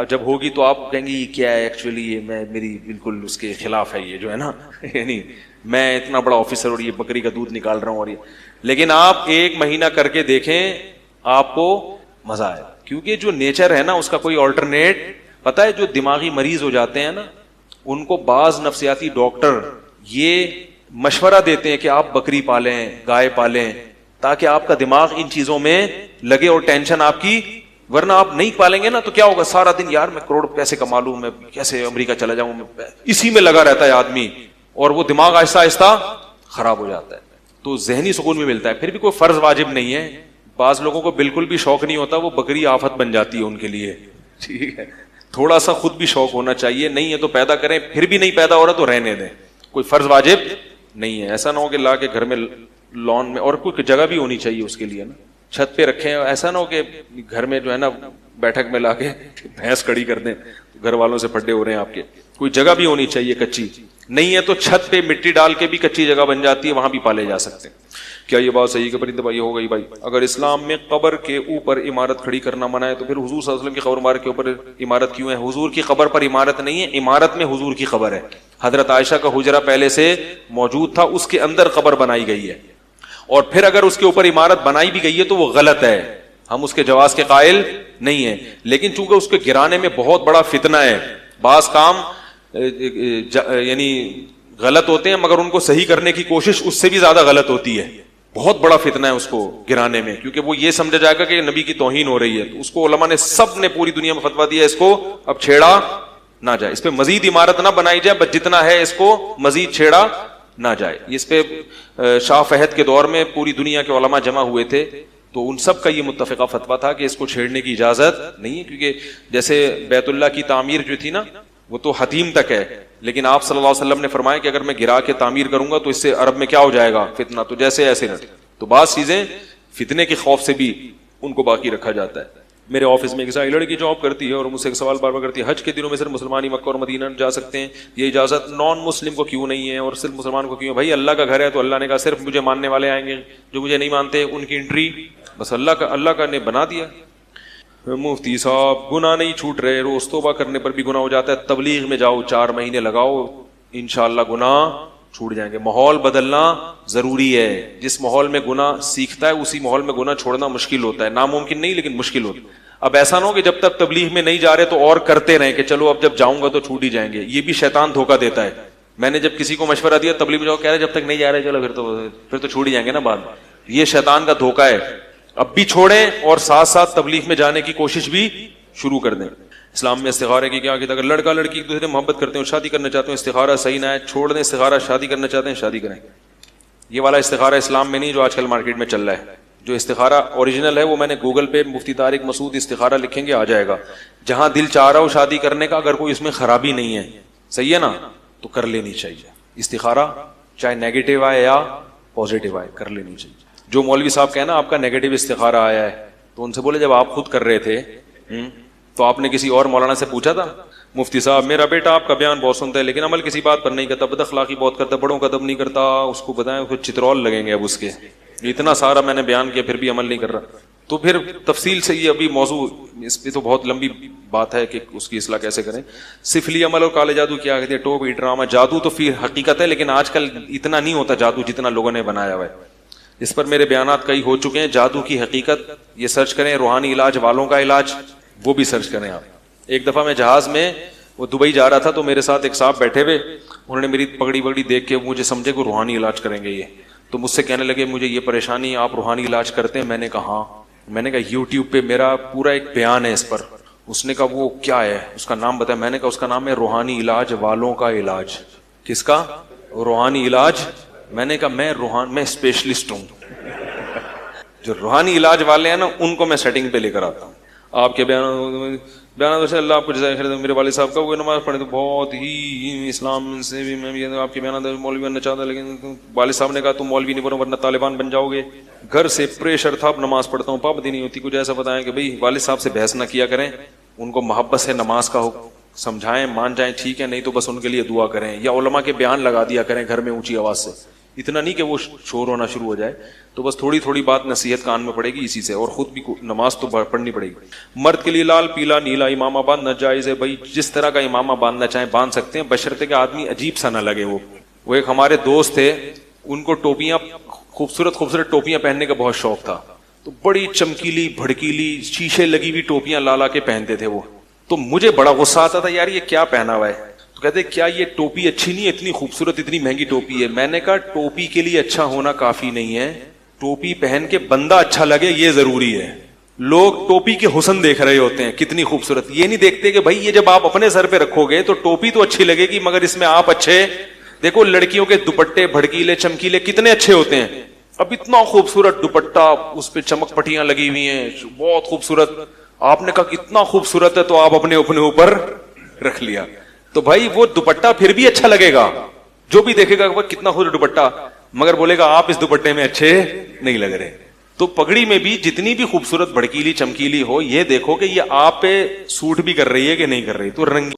جب ہوگی تو آپ کہیں گے یہ کیا ہے, ایکچولی یہ میں میری بالکل اس کے خلاف ہے یہ جو ہے نا, یعنی میں اتنا بڑا آفیسر اور یہ بکری کا دودھ نکال رہا ہوں اور یہ. لیکن آپ 1 مہینہ کر کے دیکھیں, آپ کو مزہ آئے, کیونکہ جو نیچر ہے نا اس کا کوئی آلٹرنیٹ. پتا ہے جو دماغی مریض ہو جاتے ہیں نا, ان کو بعض نفسیاتی ڈاکٹر یہ مشورہ دیتے ہیں کہ آپ بکری پالیں, گائے پالیں, تاکہ آپ کا دماغ ان چیزوں میں لگے اور ٹینشن آپ کی, ورنہ آپ نہیں پالیں گے نا تو کیا ہوگا, سارا دن یار میں کروڑ پیسے کما لوں, میں کیسے امریکہ چلا جاؤں, اسی میں لگا رہتا ہے آدمی, اور وہ دماغ آہستہ آہستہ خراب ہو جاتا ہے. تو ذہنی سکون بھی ملتا ہے. پھر بھی کوئی فرض واجب نہیں ہے, بعض لوگوں کو بالکل بھی شوق نہیں ہوتا, وہ بکری آفت بن جاتی ہے ان کے لیے. ٹھیک ہے, تھوڑا سا خود بھی شوق ہونا چاہیے. نہیں ہے تو پیدا کریں, پھر بھی نہیں پیدا ہو رہا تو رہنے دیں, کوئی فرض واجب نہیں ہے. ایسا نہ ہو کہ لا کے گھر میں لان میں, اور کوئی جگہ بھی ہونی چاہیے اس کے لیے نا, چھت پہ رکھیں. ایسا نہ ہو کہ گھر میں جو ہے نا بیٹھک میں لا کے بھینس کڑی کر دیں, گھر والوں سے پھڈے ہو رہے ہیں آپ کے. کوئی جگہ بھی ہونی چاہیے کچی, نہیں ہے تو چھت پہ مٹی ڈال کے بھی کچی جگہ بن جاتی ہے, وہاں بھی پالے جا سکتے ہیں. کیا یہ بات صحیح کہ پرندہ بھائی ہو گئی بھائی؟ اگر اسلام میں قبر کے اوپر عمارت کھڑی کرنا منع ہے تو پھر حضور صلی اللہ علیہ وسلم کی قبر مبارک کے اوپر عمارت کیوں ہے؟ حضور کی قبر پر عمارت نہیں ہے, عمارت میں حضور کی قبر ہے. حضرت عائشہ کا حجرہ پہلے سے موجود تھا, اس کے اندر قبر بنائی گئی ہے. اور پھر اگر اس کے اوپر عمارت بنائی بھی گئی ہے تو وہ غلط ہے, ہم اس کے جواز کے قائل نہیں ہیں. لیکن چونکہ اس کے گرانے میں بہت بڑا فتنہ ہے, بعض کام یعنی غلط ہوتے ہیں مگر ان کو صحیح کرنے کی کوشش اس سے بھی زیادہ غلط ہوتی ہے. بہت بڑا فتنہ ہے اس کو گرانے میں, کیونکہ وہ یہ سمجھا جائے گا کہ نبی کی توہین ہو رہی ہے. تو اس کو علماء نے سب نے پوری دنیا میں فتویٰ دیا اس کو اب چھیڑا نہ جائے, اس پہ مزید عمارت نہ بنائی جائے, بس جتنا ہے اس کو مزید چھیڑا نہ جائے. اس پہ شاہ فہد کے دور میں پوری دنیا کے علماء جمع ہوئے تھے, تو ان سب کا یہ متفقہ فتویٰ تھا کہ اس کو چھیڑنے کی اجازت نہیں ہے. کیونکہ جیسے بیت اللہ کی تعمیر جو تھی نا وہ تو حتیم تک ہے, لیکن آپ صلی اللہ علیہ وسلم نے فرمایا کہ اگر میں گرا کے تعمیر کروں گا تو اس سے عرب میں کیا ہو جائے گا, فتنہ. تو جیسے ایسے نہ, تو بعض چیزیں فتنے کے خوف سے بھی ان کو باقی رکھا جاتا ہے. میرے آفس میں ایک لڑکی جاب کرتی ہے اور مجھ سے ایک سوال بار بار کرتی ہے, حج کے دنوں میں صرف مسلمان ہی مکہ اور مدینہ جا سکتے ہیں, یہ اجازت نان مسلم کو کیوں نہیں ہے اور صرف مسلمان کو کیوں ہے؟ بھائی اللہ کا گھر ہے تو اللہ نے کہا صرف مجھے ماننے والے آئیں گے, جو مجھے نہیں مانتے ان کی انٹری بس اللہ کا نے بنا دیا. مفتی صاحب گناہ نہیں چھوٹ رہے, روز توبہ کرنے پر بھی گناہ ہو جاتا ہے. تبلیغ میں جاؤ, 4 مہینے لگاؤ, انشاءاللہ گناہ چھوٹ جائیں گے. ماحول بدلنا ضروری ہے. جس ماحول میں گناہ سیکھتا ہے اسی ماحول میں گناہ چھوڑنا مشکل ہوتا ہے, ناممکن نہیں لیکن مشکل ہوتا ہے. اب ایسا نہ ہو کہ جب تک تبلیغ میں نہیں جا رہے تو اور کرتے رہیں کہ چلو اب جب جاؤں گا تو چھوٹ ہی جائیں گے. یہ بھی شیطان دھوکہ دیتا ہے. میں نے جب کسی کو مشورہ دیا تبلیغ میں جاؤ, کہہ رہے جب تک نہیں جا رہے چلو پھر تو چھوٹ ہی جائیں گے نا بعد. یہ شیطان کا دھوکہ ہے. اب بھی چھوڑیں اور ساتھ ساتھ تبلیغ میں جانے کی کوشش بھی شروع کر دیں. اسلام میں استخارے کی کیا کہ اگر لڑکا لڑکی ایک دوسرے محبت کرتے ہیں اور شادی کرنا چاہتے ہیں, استخارہ صحیح نہ ہے, چھوڑ دیں استخارہ. شادی کرنا چاہتے ہیں شادی کریں. یہ والا استخارہ اسلام میں نہیں جو آج کل مارکیٹ میں چل رہا ہے. جو استخارہ اوریجنل ہے وہ میں نے گوگل پہ مفتی طارق مسعود استخارہ لکھیں گے آ جائے گا. جہاں دل چاہ رہا ہو شادی کرنے کا, اگر کوئی اس میں خرابی نہیں ہے, صحیح ہے نا, تو کر لینی چاہیے استخارہ, چاہے نیگیٹو آئے یا پازیٹو آئے, کر لینی چاہیے. جو مولوی صاحب کہنا آپ کا نیگیٹو استخارہ آیا ہے تو ان سے بولے جب آپ خود کر رہے تھے تو آپ نے کسی اور مولانا سے پوچھا تھا؟ مفتی صاحب میرا بیٹا آپ کا بیان بہت سنتا ہے لیکن عمل کسی بات پر نہیں کرتا, بد اخلاقی بہت کرتا, بڑوں کا ادب نہیں کرتا, اس کو بتائیں اس کو چترول لگیں گے. اب اس کے اتنا سارا میں نے بیان کیا پھر بھی عمل نہیں کر رہا. تو پھر تفصیل سے یہ ابھی موضوع اس پہ تو بہت لمبی بات ہے کہ اس کی اصلاح کیسے کریں. سفلی عمل اور کالے جادو کیا کہتے ہیں؟ ٹوپی ڈرامہ جادو تو پھر حقیقت ہے، لیکن آج کل اتنا نہیں ہوتا جادو جتنا لوگوں نے بنایا ہوا ہے. اس پر میرے بیانات کئی ہو چکے ہیں. جادو کی حقیقت یہ سرچ کریں، روحانی علاج والوں کا علاج وہ بھی سرچ کریں آپ. ایک دفعہ میں جہاز میں وہ دبئی جا رہا تھا تو میرے ساتھ ایک صاحب بیٹھے ہوئے، انہوں نے میری پگڑی وگڑی دیکھ کے مجھے سمجھے کہ روحانی علاج کریں گے یہ، تو مجھ سے کہنے لگے مجھے یہ پریشانی ہے، آپ روحانی علاج کرتے ہیں؟ میں نے کہا ہاں. میں نے کہا یوٹیوب پہ میرا پورا ایک بیان ہے اس پر. اس نے کہا وہ کیا ہے، اس کا نام بتایا. میں نے کہا اس کا نام ہے روحانی علاج والوں کا علاج. کس کا؟ روحانی علاج. میں نے کہا میں اسپیشلسٹ ہوں. جو روحانی علاج والے ہیں نا ان کو میں سیٹنگ پہ لے کر آتا ہوں. آپ کے بیانات سے اللہ آپ کو جزائے خیر. میرے والد صاحب کا وہ نماز پڑھے تو بہت ہی اسلام سے بھی میں آپ کے بیانات مولوی بننا چاہتا، لیکن والد صاحب نے کہا تم مولوی نہیں بنو ورنہ طالبان بن جاؤ گے. گھر سے پریشر تھا، اب نماز پڑھتا ہوں پابندی نہیں ہوتی. کچھ ایسا بتائیں کہ بھائی والد صاحب سے بحث نہ کیا کریں، ان کو محبت سے نماز کا سمجھائیں، مان جائیں ٹھیک ہے، نہیں تو بس ان کے لیے دعا کریں، یا علماء کے بیان لگا دیا کریں گھر میں اونچی آواز سے. اتنا نہیں کہ وہ شور ہونا شروع ہو جائے، تو بس تھوڑی تھوڑی بات نصیحت کان میں پڑے گی اسی سے، اور خود بھی نماز تو پڑھنی پڑے گی. مرد کے لیے لال پیلا نیلا امامہ باندھنا جائز ہے. بھائی جس طرح کا امامہ باندھنا چاہیں باندھ سکتے ہیں، بشرطے کہ آدمی عجیب سا نہ لگے. وہ ایک ہمارے دوست تھے، ان کو ٹوپیاں خوبصورت خوبصورت ٹوپیاں پہننے کا بہت شوق تھا، تو بڑی چمکیلی بھڑکیلی شیشے لگی ہوئی ٹوپیاں لا کے پہنتے تھے وہ. تو مجھے بڑا غصہ آتا تھا یار یہ کیا پہنا ہوا ہے. تو کہتے کیا یہ ٹوپی اچھی نہیں ہے، اتنی خوبصورت اتنی مہنگی ٹوپی ہے. میں نے کہا ٹوپی کے لیے اچھا ہونا کافی نہیں ہے، ٹوپی پہن کے بندہ اچھا لگے یہ ضروری ہے. لوگ ٹوپی کے حسن دیکھ رہے ہوتے ہیں کتنی خوبصورت، یہ نہیں دیکھتے کہ بھائی یہ جب آپ اپنے سر پہ رکھو گے تو ٹوپی تو اچھی لگے گی مگر اس میں آپ اچھے. دیکھو لڑکیوں کے دوپٹے بھڑکیلے چمکیلے کتنے اچھے ہوتے ہیں. اب اتنا خوبصورت دوپٹہ، اس پہ چمک پٹیاں لگی ہوئی ہیں بہت خوبصورت. آپ نے کہا کتنا خوبصورت ہے تو آپ اپنے اوپر رکھ لیا. تو بھائی وہ دوپٹہ پھر بھی اچھا لگے گا، جو بھی دیکھے گا وہ کتنا خوبصورت دوپٹہ، مگر بولے گا آپ اس دوپٹے میں اچھے نہیں لگ رہے. تو پگڑی میں بھی جتنی بھی خوبصورت بھڑکیلی چمکیلی ہو، یہ دیکھو کہ یہ آپ پہ سوٹ بھی کر رہی ہے کہ نہیں کر رہی. تو رنگ